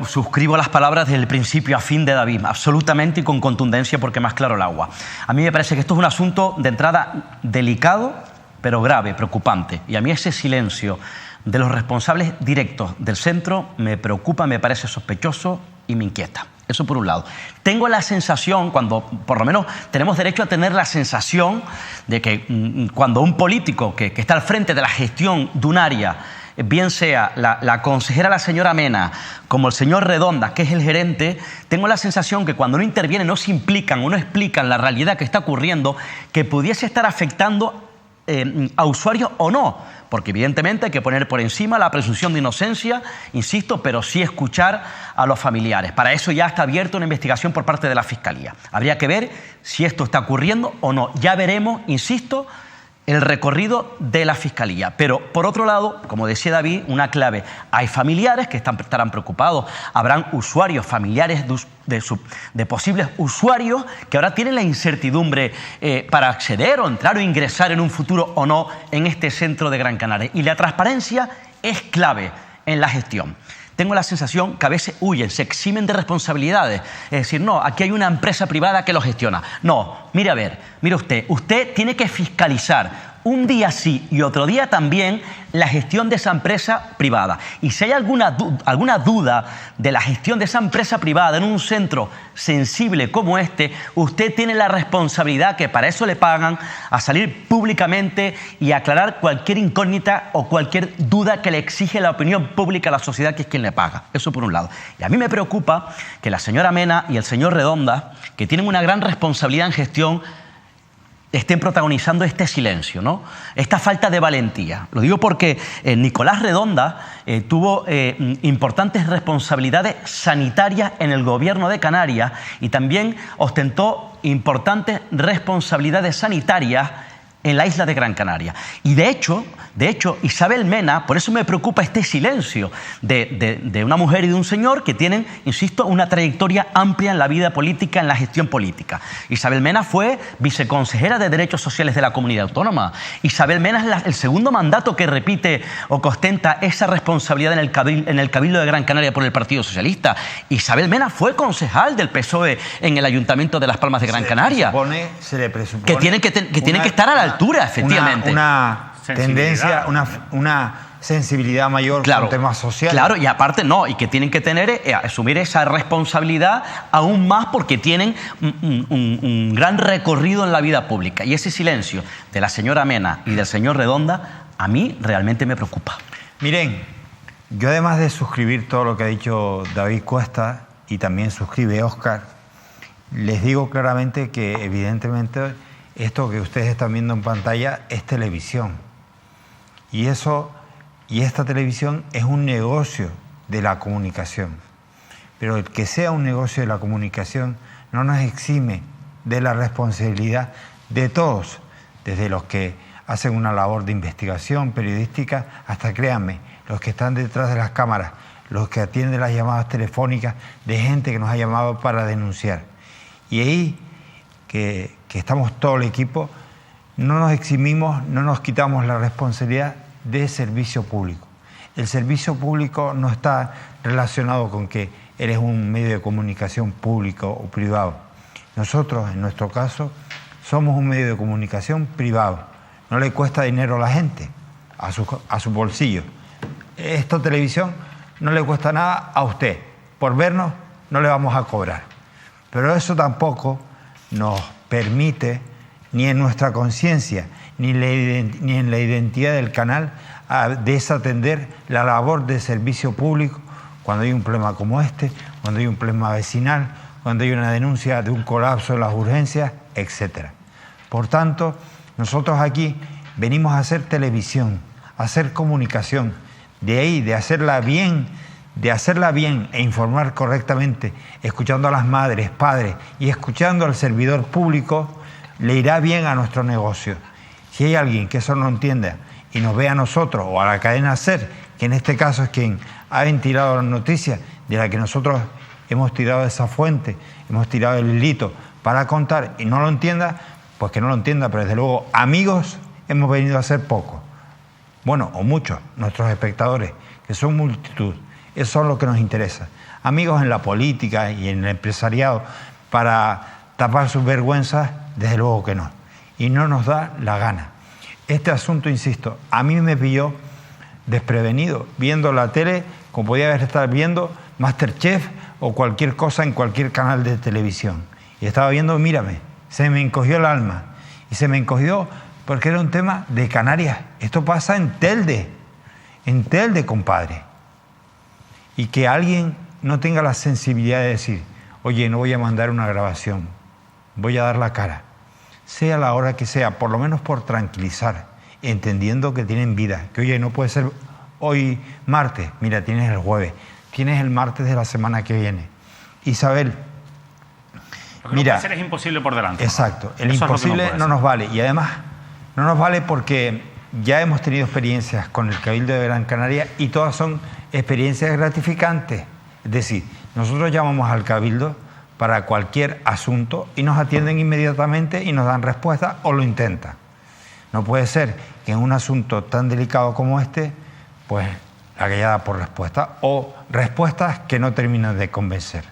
suscribo las palabras del principio a fin de David, absolutamente y con contundencia porque más claro el agua. A mí me parece que esto es un asunto de entrada delicado, pero grave, preocupante. Y a mí ese silencio de los responsables directos del centro me preocupa, me parece sospechoso y me inquieta. Eso por un lado. Tengo la sensación, por lo menos tenemos derecho a tener la sensación de que cuando un político que está al frente de la gestión de un área, bien sea la consejera, la señora Mena, como el señor Redonda, que es el gerente, tengo la sensación que cuando no intervienen, no se implican o no explican la realidad que está ocurriendo, que pudiese estar afectando a usuarios o no, porque evidentemente hay que poner por encima la presunción de inocencia, insisto, pero sí escuchar a los familiares. Para eso ya está abierta una investigación por parte de la Fiscalía. Habría que ver si esto está ocurriendo o no. Ya veremos, insisto, el recorrido de la Fiscalía. Pero, por otro lado, como decía David, una clave. Hay familiares que estarán preocupados. Habrán usuarios, familiares de posibles usuarios que ahora tienen la incertidumbre para acceder o entrar o ingresar en un futuro o no en este centro de Gran Canaria. Y la transparencia es clave en la gestión. Tengo la sensación que a veces huyen, se eximen de responsabilidades. Es decir, no, aquí hay una empresa privada que lo gestiona. No, mire usted tiene que fiscalizar un día sí y otro día también la gestión de esa empresa privada. Y si hay alguna duda de la gestión de esa empresa privada en un centro sensible como este, usted tiene la responsabilidad, que para eso le pagan, a salir públicamente y aclarar cualquier incógnita o cualquier duda que le exige la opinión pública a la sociedad, que es quien le paga. Eso por un lado. Y a mí me preocupa que la señora Mena y el señor Redonda, que tienen una gran responsabilidad en gestión, estén protagonizando este silencio, ¿no? Esta falta de valentía. Lo digo porque Nicolás Redonda tuvo importantes responsabilidades sanitarias en el gobierno de Canarias y también ostentó importantes responsabilidades sanitarias en la isla de Gran Canaria. Y de hecho, Isabel Mena, por eso me preocupa este silencio de una mujer y de un señor que tienen, insisto, una trayectoria amplia en la vida política, en la gestión política. Isabel Mena fue viceconsejera de Derechos Sociales de la Comunidad Autónoma. Isabel Mena es el segundo mandato que repite o que ostenta esa responsabilidad en el Cabildo de Gran Canaria por el Partido Socialista. Isabel Mena fue concejal del PSOE en el Ayuntamiento de Las Palmas de Gran Canaria. Se le presupone que tienen que estar a la altura, efectivamente. Una tendencia, una sensibilidad mayor con temas sociales. Claro, y aparte y que tienen que asumir esa responsabilidad aún más porque tienen un gran recorrido en la vida pública. Y ese silencio de la señora Mena y del señor Redonda a mí realmente me preocupa. Miren, yo además de suscribir todo lo que ha dicho David Cuesta y también suscribe Óscar, les digo claramente que evidentemente esto que ustedes están viendo en pantalla es televisión. Y esta televisión es un negocio de la comunicación. Pero el que sea un negocio de la comunicación no nos exime de la responsabilidad de todos, desde los que hacen una labor de investigación periodística hasta, créanme, los que están detrás de las cámaras, los que atienden las llamadas telefónicas de gente que nos ha llamado para denunciar. Y ahí que estamos todo el equipo, no nos eximimos, no nos quitamos la responsabilidad de servicio público. El servicio público no está relacionado con que eres un medio de comunicación público o privado. Nosotros, en nuestro caso, somos un medio de comunicación privado. No le cuesta dinero a la gente, a su bolsillo. Esta televisión no le cuesta nada a usted. Por vernos no le vamos a cobrar. Pero eso tampoco nos permite, ni en nuestra conciencia, ni en la identidad del canal, a desatender la labor de servicio público cuando hay un problema como este, cuando hay un problema vecinal, cuando hay una denuncia de un colapso en las urgencias, etc. Por tanto, nosotros aquí venimos a hacer televisión, a hacer comunicación. De ahí, de hacerla bien e informar correctamente, escuchando a las madres, padres y escuchando al servidor público, le irá bien a nuestro negocio. Si hay alguien que eso no entienda y nos ve a nosotros o a la cadena SER, que en este caso es quien ha ventilado la noticia de la que nosotros hemos tirado esa fuente, hemos tirado el hilito para contar y no lo entienda, pues que no lo entienda, pero desde luego amigos hemos venido a ser pocos. Bueno, o muchos, nuestros espectadores, que son multitud. Eso es lo que nos interesa. Amigos en la política y en el empresariado para tapar sus vergüenzas, desde luego que no. Y no nos da la gana. Este asunto, insisto, a mí me pilló desprevenido, viendo la tele, como podía haber estado viendo MasterChef o cualquier cosa en cualquier canal de televisión. Y estaba viendo, mírame, se me encogió el alma. Y se me encogió porque era un tema de Canarias. Esto pasa en Telde, compadre. Y que alguien no tenga la sensibilidad de decir, oye, no voy a mandar una grabación, voy a dar la cara. Sea la hora que sea, por lo menos por tranquilizar, entendiendo que tienen vida. Que oye, no puede ser hoy martes, mira, tienes el jueves, tienes el martes de la semana que viene. Isabel, lo que mira, no puede ser es imposible por delante. Exacto, el imposible no nos vale. Y además, no nos vale porque ya hemos tenido experiencias con el Cabildo de Gran Canaria y todas son experiencias gratificantes. Es decir, nosotros llamamos al Cabildo para cualquier asunto y nos atienden inmediatamente y nos dan respuesta o lo intentan. No puede ser que en un asunto tan delicado como este, pues la callada por respuesta o respuestas que no terminan de convencer.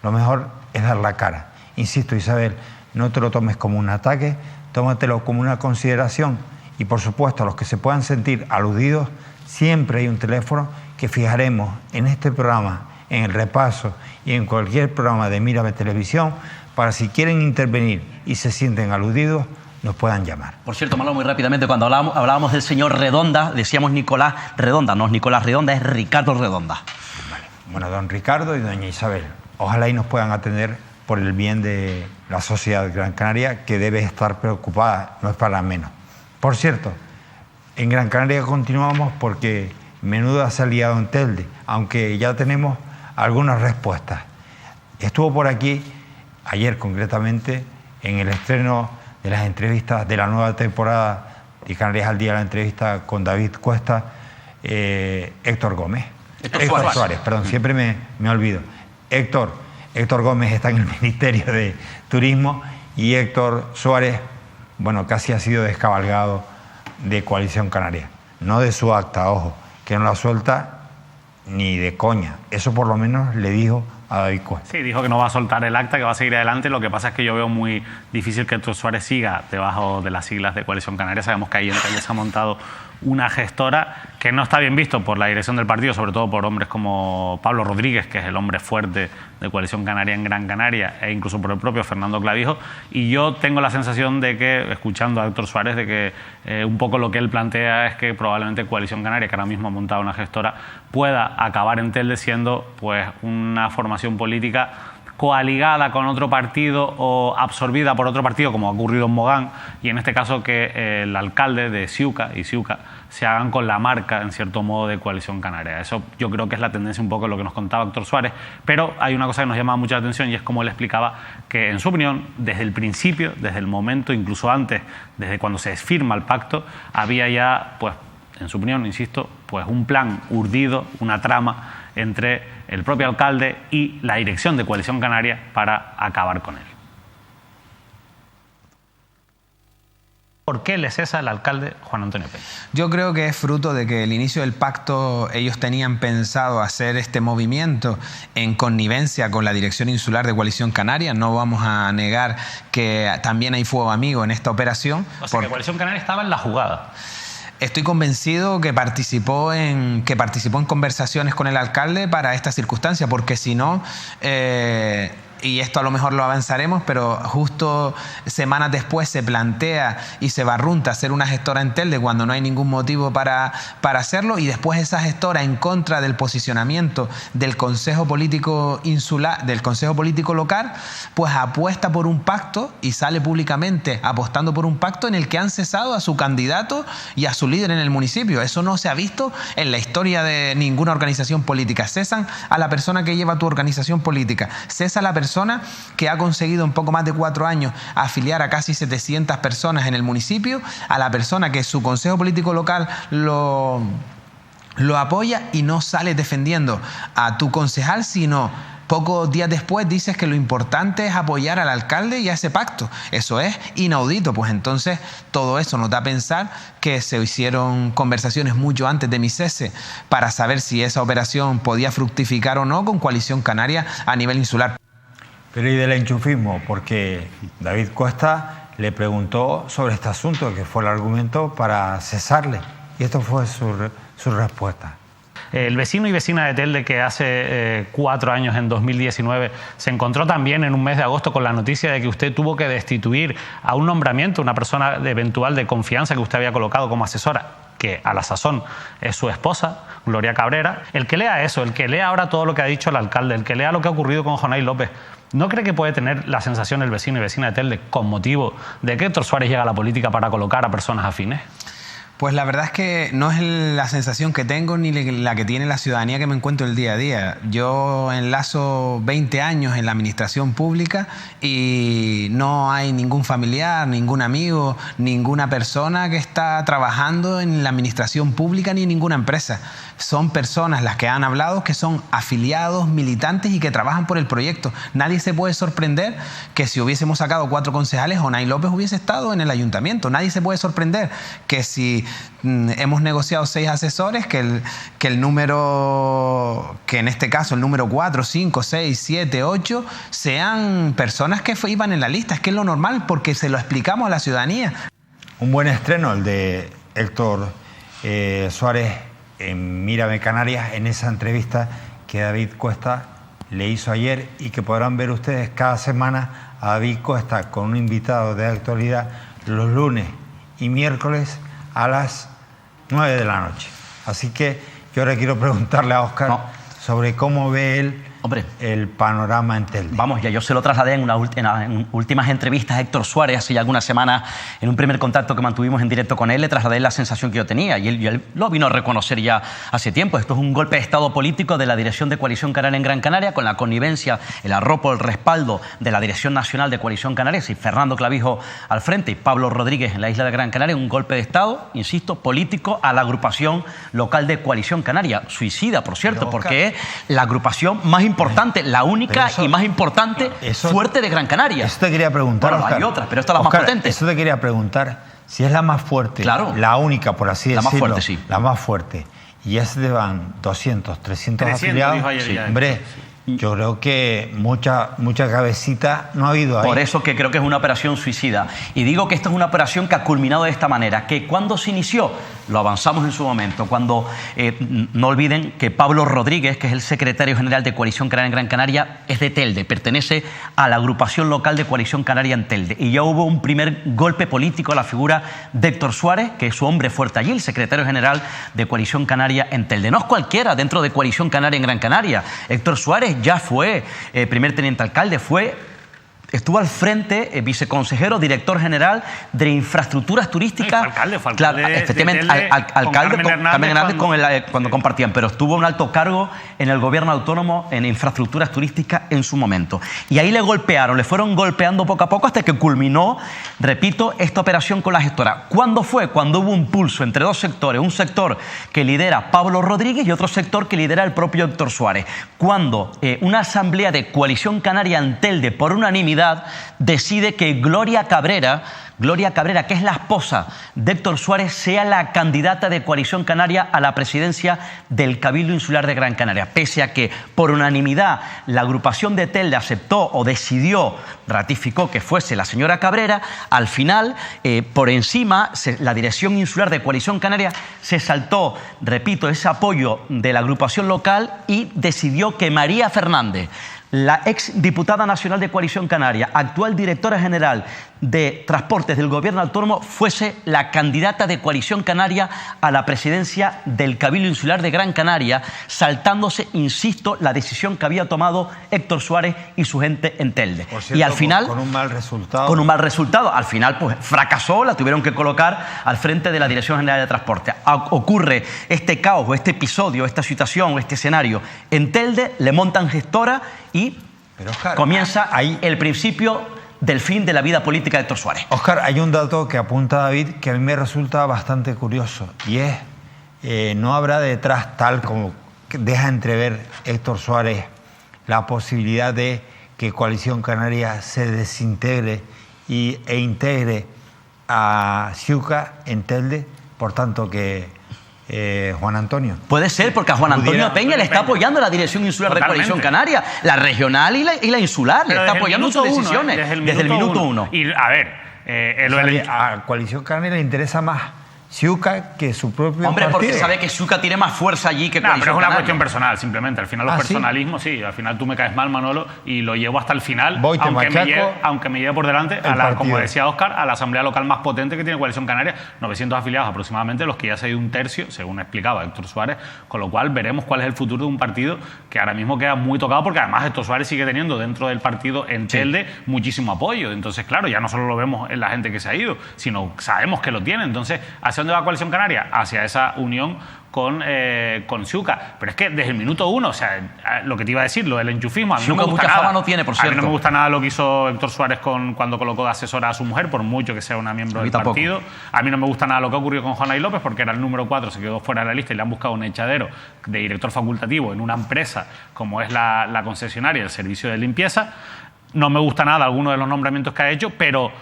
Lo mejor es dar la cara. Insisto, Isabel, no te lo tomes como un ataque, tómatelo como una consideración y, por supuesto, a los que se puedan sentir aludidos, siempre hay un teléfono que fijaremos en este programa, en el repaso y en cualquier programa de Mírame Televisión, para si quieren intervenir y se sienten aludidos, nos puedan llamar. Por cierto, Manolo, muy rápidamente, cuando hablábamos del señor Redonda, decíamos Nicolás Redonda, no es Nicolás Redonda, es Ricardo Redonda. Vale. Bueno, don Ricardo y doña Isabel, ojalá y nos puedan atender por el bien de la sociedad de Gran Canaria, que debe estar preocupada, no es para menos. Por cierto, en Gran Canaria continuamos porque menuda se ha liado en Telde, aunque ya tenemos algunas respuestas. Estuvo por aquí, ayer concretamente, en el estreno de las entrevistas de la nueva temporada de Canarias al Día, la entrevista con David Cuesta, Héctor Gómez. Héctor Suárez, perdón, siempre me olvido. Héctor Gómez está en el Ministerio de Turismo y Héctor Suárez, bueno, casi ha sido descabalgado de Coalición Canaria. No de su acta, ojo, que no la suelta ni de coña. Eso por lo menos le dijo a David Cuesta. Sí, dijo que no va a soltar el acta, que va a seguir adelante. Lo que pasa es que yo veo muy difícil que Héctor Suárez siga debajo de las siglas de Coalición Canaria. Sabemos que ahí en Telde se ha montado una gestora que no está bien visto por la dirección del partido, sobre todo por hombres como Pablo Rodríguez, que es el hombre fuerte de Coalición Canaria en Gran Canaria, e incluso por el propio Fernando Clavijo. Y yo tengo la sensación de que, escuchando a Héctor Suárez, de que un poco lo que él plantea es que probablemente Coalición Canaria, que ahora mismo ha montado una gestora, pueda acabar en Telde siendo pues una formación política coaligada con otro partido o absorbida por otro partido, como ha ocurrido en Mogán, y en este caso que el alcalde de Ciuca y Ciuca se hagan con la marca, en cierto modo, de Coalición Canaria. Eso yo creo que es la tendencia un poco de lo que nos contaba Héctor Suárez, pero hay una cosa que nos llama mucha atención y es como él explicaba que, en su opinión, desde el principio, desde el momento, incluso antes, desde cuando se firma el pacto, había ya, pues, en su opinión, insisto, pues un plan urdido, una trama entre el propio alcalde y la dirección de Coalición Canaria para acabar con él. ¿Por qué le cesa el alcalde Juan Antonio Peña? Yo creo que es fruto de que el inicio del pacto ellos tenían pensado hacer este movimiento en connivencia con la dirección insular de Coalición Canaria. No vamos a negar que también hay fuego amigo en esta operación. O sea, que Coalición Canaria estaba en la jugada. Estoy convencido que participó en conversaciones con el alcalde para esta circunstancia, porque si no... y esto a lo mejor lo avanzaremos, pero justo semanas después se plantea y se barrunta hacer una gestora en Telde cuando no hay ningún motivo para hacerlo, y después esa gestora, en contra del posicionamiento del Consejo Político Insular, del Consejo Político Local, pues apuesta por un pacto y sale públicamente apostando por un pacto en el que han cesado a su candidato y a su líder en el municipio. Eso no se ha visto en la historia de ninguna organización política. Cesan a la persona que lleva tu organización política, cesa a la persona que ha conseguido en poco más de 4 años afiliar a casi 700 personas en el municipio, a la persona que su consejo político local lo apoya, y no sales defendiendo a tu concejal, sino pocos días después dices que lo importante es apoyar al alcalde y a ese pacto. Eso es inaudito. Pues entonces todo eso nos da a pensar que se hicieron conversaciones mucho antes de mi cese para saber si esa operación podía fructificar o no con Coalición Canaria a nivel insular. Pero ¿y del enchufismo? Porque David Cuesta le preguntó sobre este asunto, que fue el argumento para cesarle, y esto fue su respuesta. El vecino y vecina de Telde, que hace 4 años, en 2019, se encontró también en un mes de agosto con la noticia de que usted tuvo que destituir a un nombramiento, una persona eventual de confianza que usted había colocado como asesora, que a la sazón es su esposa, Gloria Cabrera. El que lea eso, el que lea ahora todo lo que ha dicho el alcalde, el que lea lo que ha ocurrido con Jonay López, ¿no cree que puede tener la sensación el vecino y vecina de Telde con motivo de que Héctor Suárez llega a la política para colocar a personas afines? Pues la verdad es que no es la sensación que tengo ni la que tiene la ciudadanía que me encuentro el día a día. Yo enlazo 20 años en la administración pública y no hay ningún familiar, ningún amigo, ninguna persona que está trabajando en la administración pública ni en ninguna empresa. Son personas las que han hablado que son afiliados, militantes y que trabajan por el proyecto. Nadie se puede sorprender que si hubiésemos sacado 4 concejales, Jonay López hubiese estado en el ayuntamiento. Nadie se puede sorprender que si hemos negociado 6 asesores, que el número, que en este caso el número 4, 5, 6, 7, 8, sean personas que iban en la lista. Es que es lo normal, porque se lo explicamos a la ciudadanía. Un buen estreno el de Héctor Suárez en Mírame Canarias, en esa entrevista que David Cuesta le hizo ayer, y que podrán ver ustedes cada semana a David Cuesta con un invitado de actualidad los lunes y miércoles a las 9 de la noche. Así que yo ahora quiero preguntarle a Óscar sobre cómo ve él el panorama en Telde. Vamos, ya yo se lo trasladé en últimas entrevistas a Héctor Suárez hace ya algunas semanas. En un primer contacto que mantuvimos en directo con él, le trasladé la sensación que yo tenía, y él lo vino a reconocer ya hace tiempo. Esto es un golpe de estado político de la dirección de Coalición Canaria en Gran Canaria, con la connivencia, el arropo, el respaldo de la Dirección Nacional de Coalición Canaria, y Fernando Clavijo al frente y Pablo Rodríguez en la isla de Gran Canaria. Un golpe de estado, insisto, político a la agrupación local de Coalición Canaria. Suicida, por cierto, porque es la agrupación más importante, la única y más importante, fuerte de Gran Canaria. Eso te quería preguntar. Bueno, hay otras, pero esta es la más potente. Eso te quería preguntar, si es la más fuerte, claro, la única, por así decirlo. La más fuerte, sí. La más fuerte. Y ya se van 200, 300 afiliados. Sí. Hombre, yo creo que mucha cabecita no ha habido ahí. Por eso que creo que es una operación suicida. Y digo que esta es una operación que ha culminado de esta manera, que cuando se inició, lo avanzamos en su momento, cuando no olviden que Pablo Rodríguez, que es el secretario general de Coalición Canaria en Gran Canaria, es de Telde, pertenece a la agrupación local de Coalición Canaria en Telde. Y ya hubo un primer golpe político a la figura de Héctor Suárez, que es su hombre fuerte allí, el secretario general de Coalición Canaria en Telde. No es cualquiera dentro de Coalición Canaria en Gran Canaria. Héctor Suárez ya fue primer teniente alcalde, estuvo al frente, viceconsejero, director general de infraestructuras turísticas. Fue alcalde efectivamente, alcalde con Carmen Hernández cuando compartían, pero estuvo un alto cargo en el gobierno autónomo en infraestructuras turísticas en su momento. Y ahí le fueron golpeando poco a poco hasta que culminó, repito, esta operación con la gestora. ¿Cuándo fue? Cuando hubo un pulso entre dos sectores, un sector que lidera Pablo Rodríguez y otro sector que lidera el propio Héctor Suárez. Cuando una asamblea de Coalición Canaria en Telde, por unanimidad, decide que Gloria Cabrera, que es la esposa de Héctor Suárez, sea la candidata de Coalición Canaria a la presidencia del Cabildo Insular de Gran Canaria. Pese a que por unanimidad la agrupación de Telde aceptó o decidió, ratificó que fuese la señora Cabrera, al final, por encima, la dirección insular de Coalición Canaria se saltó, repito, ese apoyo de la agrupación local y decidió que María Fernández, la ex diputada nacional de Coalición Canaria, actual directora general de Transportes del Gobierno Autónomo, fuese la candidata de Coalición Canaria a la presidencia del Cabildo Insular de Gran Canaria, saltándose, insisto, la decisión que había tomado Héctor Suárez y su gente en Telde. Por cierto, y al final, con un mal resultado. Con un mal resultado. Al final, pues fracasó, la tuvieron que colocar al frente de la Dirección General de Transporte. Ocurre este caos, o este episodio, esta situación, este escenario en Telde, le montan gestora y Oscar, comienza ahí el principio del fin de la vida política de Héctor Suárez. Oscar, hay un dato que apunta David que a mí me resulta bastante curioso y es, no habrá detrás, tal como deja entrever Héctor Suárez, la posibilidad de que Coalición Canaria se desintegre e integre a Ciuca en Telde, por tanto que Juan Antonio. Puede ser, porque a Juan Antonio Peña le está apoyando la Dirección Insular de Coalición Canaria, la regional y la insular, le está apoyando sus decisiones desde el minuto uno. Y a ver, a Coalición Canaria le interesa más Ciuca que su propio Hombre, partido. porque sabe que Ciuca tiene más fuerza allí que Coalición pero es una Canaria. cuestión personal, simplemente. Al final los personalismos, ¿sí? Al final tú me caes mal, Manolo, y lo llevo hasta el final, aunque me lleve por delante, como decía Óscar, a la asamblea local más potente que tiene Coalición Canaria, 900 afiliados aproximadamente, los que ya se ha ido un tercio, según explicaba Héctor Suárez, con lo cual veremos cuál es el futuro de un partido que ahora mismo queda muy tocado, porque además Héctor Suárez sigue teniendo dentro del partido en Telde muchísimo apoyo. Entonces, claro, ya no solo lo vemos en la gente que se ha ido, sino sabemos que lo tiene. Entonces, ¿hacia dónde va Coalición Canaria? Hacia esa unión con Ciuca. Pero es que desde el minuto uno, o sea, lo que te iba a decir, lo del enchufismo, a mí no me gusta nada. No tiene, por cierto. A mí no me gusta nada lo que hizo Héctor Suárez cuando colocó de asesora a su mujer, por mucho que sea una miembro del partido. A mí no me gusta nada lo que ocurrió con Juana y López, porque era el número 4, se quedó fuera de la lista y le han buscado un echadero de director facultativo en una empresa como es la concesionaria, el servicio de limpieza. No me gusta nada alguno de los nombramientos que ha hecho, pero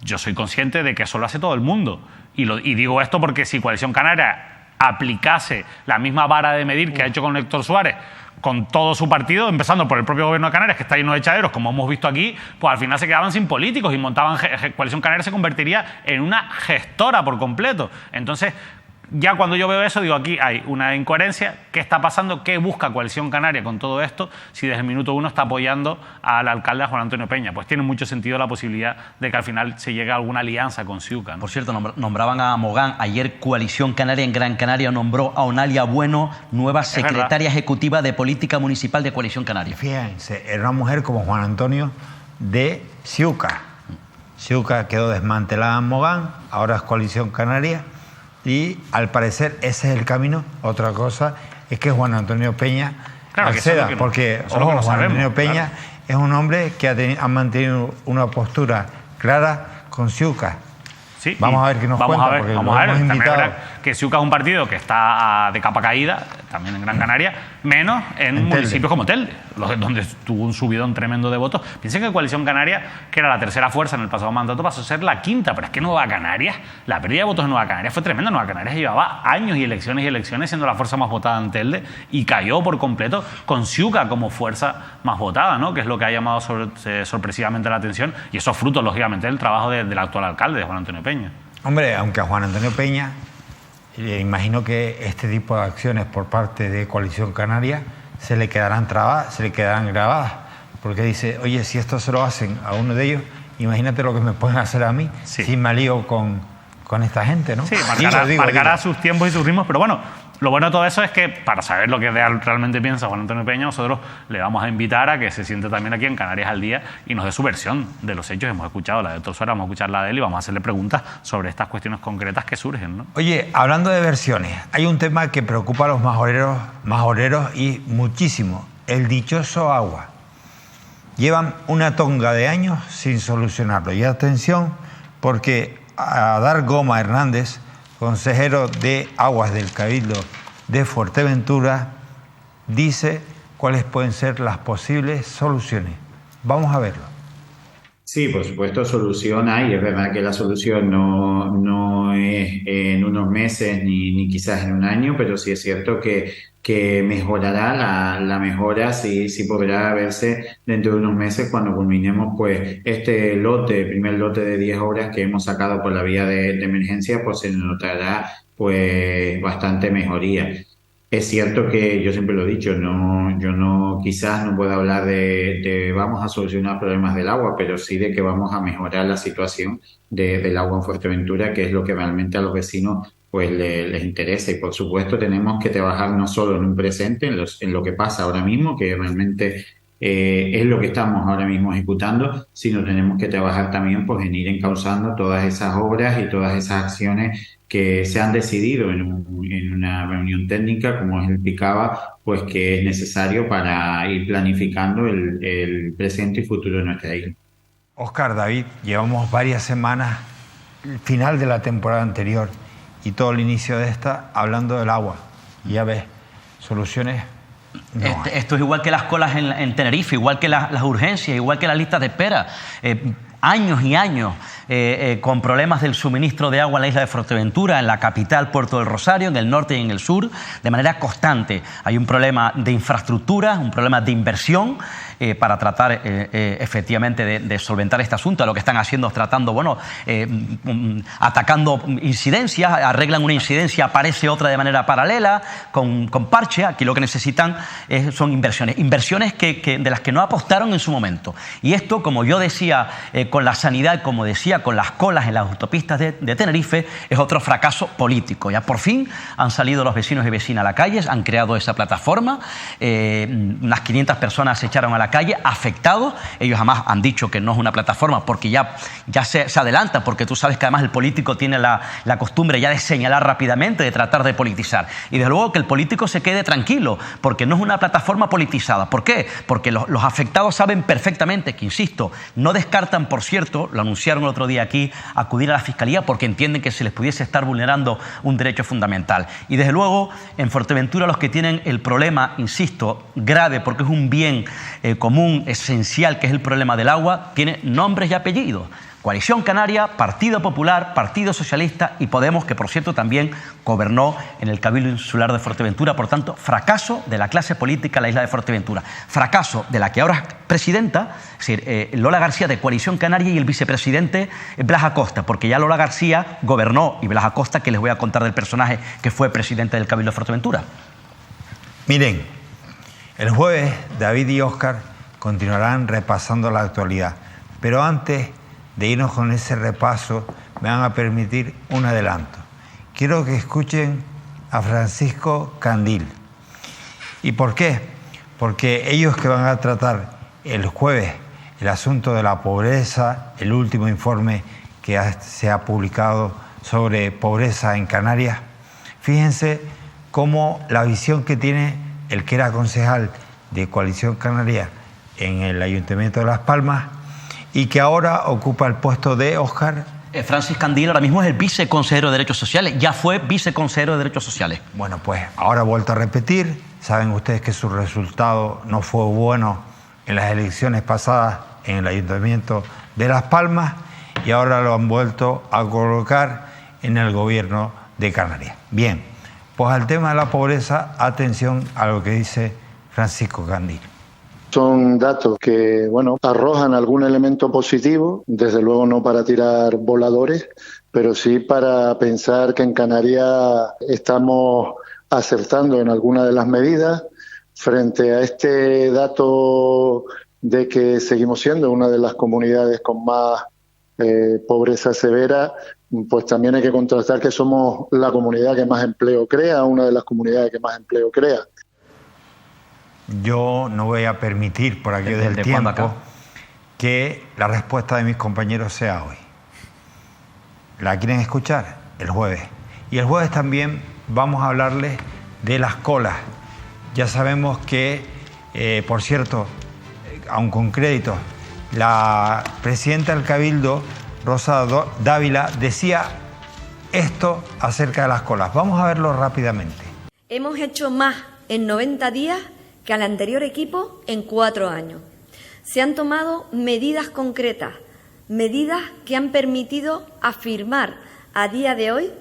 yo soy consciente de que eso lo hace todo el mundo. Y digo esto porque si Coalición Canaria aplicase la misma vara de medir que ha hecho con Héctor Suárez, con todo su partido, empezando por el propio gobierno de Canarias, que está lleno de echaderos, como hemos visto aquí, pues al final se quedaban sin políticos y montaban Coalición Canaria se convertiría en una gestora por completo. Entonces, ya cuando yo veo eso, digo, aquí hay una incoherencia. ¿Qué está pasando? ¿Qué busca Coalición Canaria con todo esto? Si desde el minuto uno está apoyando al alcalde, a Juan Antonio Peña. Pues tiene mucho sentido la posibilidad de que al final se llegue a alguna alianza con Ciuca, ¿no? Por cierto, nombraban a Mogán. Ayer Coalición Canaria en Gran Canaria nombró a Onalia Bueno, nueva secretaria ejecutiva de Política Municipal de Coalición Canaria. Fíjense, era una mujer como Juan Antonio de Ciuca. Ciuca quedó desmantelada en Mogán, ahora es Coalición Canaria. Y al parecer ese es el camino. Otra cosa es que Juan Antonio Peña acceda, porque Juan Antonio Peña es un hombre que ha mantenido una postura clara con Ciuca. Sí, vamos a ver qué nos cuenta, porque vamos a ver. Hemos invitado. Que Ciuca es un partido que está de capa caída, también en Gran Canaria, menos en municipios como Telde, donde tuvo un subidón tremendo de votos. Piensen que Coalición Canaria, que era la tercera fuerza en el pasado mandato, pasó a ser la quinta, pero es que Nueva Canarias, la pérdida de votos en Nueva Canarias fue tremenda. Nueva Canarias llevaba años y elecciones siendo la fuerza más votada en Telde y cayó por completo con Ciuca como fuerza más votada, ¿no? Que es lo que ha llamado sorpresivamente la atención, y eso es fruto, lógicamente, del trabajo del actual alcalde, de Juan Antonio Peña. Hombre, aunque a Juan Antonio Peña, imagino que este tipo de acciones por parte de Coalición Canaria se le quedarán trabadas, se le quedarán grabadas, porque dice, oye, si esto se lo hacen a uno de ellos, imagínate lo que me pueden hacer a mí, si me lío con esta gente, ¿no? Sí, marcará sus tiempos y sus ritmos, pero bueno, Lo bueno de todo eso es que, para saber lo que realmente piensa Juan Antonio Peña, nosotros le vamos a invitar a que se siente también aquí en Canarias al Día y nos dé su versión de los hechos. Hemos escuchado la de Héctor Suárez, vamos a escuchar la de él y vamos a hacerle preguntas sobre estas cuestiones concretas que surgen, ¿no? Oye, hablando de versiones, hay un tema que preocupa a los majoreros y muchísimo, el dichoso agua. Llevan una tonga de años sin solucionarlo. Y atención, porque Adar Goma Hernández, consejero de Aguas del Cabildo de Fuerteventura, dice cuáles pueden ser las posibles soluciones. Vamos a verlo. Sí, por supuesto, solución hay. Es verdad que la solución no es en unos meses ni quizás en un año, pero sí es cierto que mejorará. La mejora sí podrá verse dentro de unos meses cuando culminemos pues este primer lote de 10 obras que hemos sacado por la vía de emergencia, pues se notará pues bastante mejoría. Es cierto que yo siempre lo he dicho, quizás no puedo hablar de vamos a solucionar problemas del agua, pero sí de que vamos a mejorar la situación del agua en Fuerteventura, que es lo que realmente a los vecinos pues les interesa. Y por supuesto tenemos que trabajar no solo en un presente, en lo que pasa ahora mismo, que realmente es lo que estamos ahora mismo ejecutando, sino tenemos que trabajar también pues en ir encauzando todas esas obras y todas esas acciones que se han decidido en una reunión técnica, como es el PICABA, pues que es necesario para ir planificando el presente y futuro de nuestra isla. Óscar, David, llevamos varias semanas, el final de la temporada anterior y todo el inicio de esta, hablando del agua. Y ya ves, soluciones no hay. Esto es igual que las colas en Tenerife, igual que las urgencias, igual que las listas de espera. Años y años con problemas del suministro de agua en la isla de Fuerteventura, en la capital Puerto del Rosario, en el norte y en el sur, de manera constante. Hay un problema de infraestructura, un problema de inversión para tratar efectivamente de solventar este asunto. Lo que están haciendo es tratando, atacando incidencias, arreglan una incidencia, aparece otra de manera paralela, con parche. Aquí lo que necesitan son inversiones. Inversiones de las que no apostaron en su momento. Y esto, como yo decía, con la sanidad, como decía, con las colas en las autopistas de Tenerife, es otro fracaso político. Ya por fin han salido los vecinos y vecinas a la calle, han creado esa plataforma, unas 500 personas se echaron a la calle, afectados. Ellos jamás han dicho que no es una plataforma porque ya se adelanta, porque tú sabes que además el político tiene la costumbre ya de señalar rápidamente, de tratar de politizar. Y desde luego que el político se quede tranquilo, porque no es una plataforma politizada. ¿Por qué? Porque los afectados saben perfectamente que, insisto, no descartan, por cierto, lo anunciaron el otro día aquí, acudir a la Fiscalía porque entienden que se les pudiese estar vulnerando un derecho fundamental. Y desde luego, en Fuerteventura los que tienen el problema, insisto, grave, porque es un bien común, esencial, que es el problema del agua, tiene nombres y apellidos. Coalición Canaria, Partido Popular, Partido Socialista y Podemos, que por cierto también gobernó en el Cabildo Insular de Fuerteventura. Por tanto, fracaso de la clase política en la isla de Fuerteventura. Fracaso de la que ahora es presidenta, es decir, Lola García de Coalición Canaria, y el vicepresidente Blas Acosta, porque ya Lola García gobernó y Blas Acosta, que les voy a contar del personaje que fue presidente del Cabildo de Fuerteventura. Miren, el jueves David y Óscar continuarán repasando la actualidad, pero antes de irnos con ese repaso, me van a permitir un adelanto. Quiero que escuchen a Francisco Candil. ¿Y por qué? Porque ellos que van a tratar el jueves el asunto de la pobreza, el último informe que se ha publicado sobre pobreza en Canarias, fíjense cómo la visión que tiene el que era concejal de Coalición Canaria en el Ayuntamiento de Las Palmas y que ahora ocupa el puesto de Óscar. Francis Candil ahora mismo es el viceconsejero de Derechos Sociales, ya fue viceconsejero de Derechos Sociales. Bueno, pues ahora ha vuelto a repetir. Saben ustedes que su resultado no fue bueno en las elecciones pasadas en el Ayuntamiento de Las Palmas y ahora lo han vuelto a colocar en el gobierno de Canarias. Bien, pues al tema de la pobreza, atención a lo que dice Francisco Candil. Son datos que, arrojan algún elemento positivo, desde luego no para tirar voladores, pero sí para pensar que en Canarias estamos acertando en alguna de las medidas. Frente a este dato de que seguimos siendo una de las comunidades con más pobreza severa, pues también hay que contrastar que somos la comunidad que más empleo crea, una de las comunidades que más empleo crea. Yo no voy a permitir, por aquello del tiempo, que la respuesta de mis compañeros sea hoy. ¿La quieren escuchar? El jueves. Y el jueves también vamos a hablarles de las colas. Ya sabemos que, por cierto, aun con crédito, la presidenta del Cabildo, Rosa Dávila, decía esto acerca de las colas. Vamos a verlo rápidamente. Hemos hecho más en 90 días que al anterior equipo en 4 años. Se han tomado medidas concretas, medidas que han permitido afirmar a día de hoy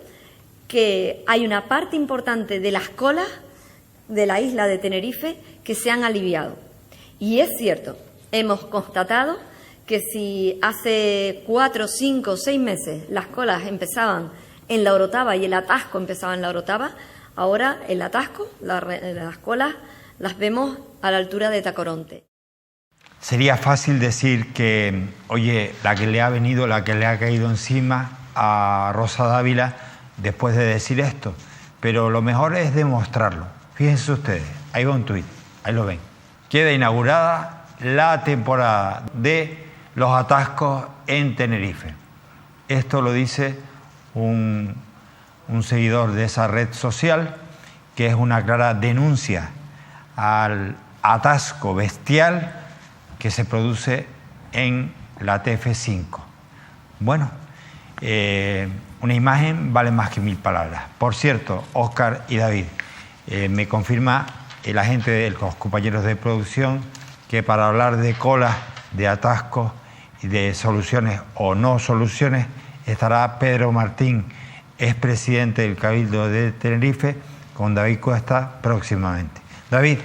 que hay una parte importante de las colas de la isla de Tenerife que se han aliviado. Y es cierto, hemos constatado que si hace 4, 5, 6 meses las colas empezaban en la Orotava y el atasco empezaba en la Orotava, ahora el atasco, las colas, las vemos a la altura de Tacoronte. Sería fácil decir que, oye, la que le ha venido, la que le ha caído encima a Rosa Dávila después de decir esto, pero lo mejor es demostrarlo. Fíjense ustedes, ahí va un tuit, ahí lo ven. Queda inaugurada la temporada de los atascos en Tenerife. Esto lo dice un seguidor de esa red social, que es una clara denuncia al atasco bestial que se produce en la TF5. Bueno, una imagen vale más que 1000 palabras. Por cierto, Óscar y David, me confirma la gente de los compañeros de producción que para hablar de colas, de atascos y de soluciones o no soluciones estará Pedro Martín, expresidente del Cabildo de Tenerife, con David Cuesta próximamente. David,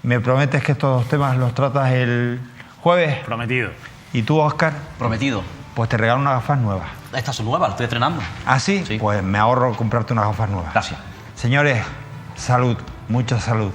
¿me prometes que estos dos temas los tratas el jueves? Prometido. ¿Y tú, Óscar? Prometido. Pues te regalo unas gafas nuevas. Estas son nuevas, las estoy estrenando. ¿Ah, sí? Pues me ahorro comprarte unas gafas nuevas. Gracias. Señores, salud, mucha salud.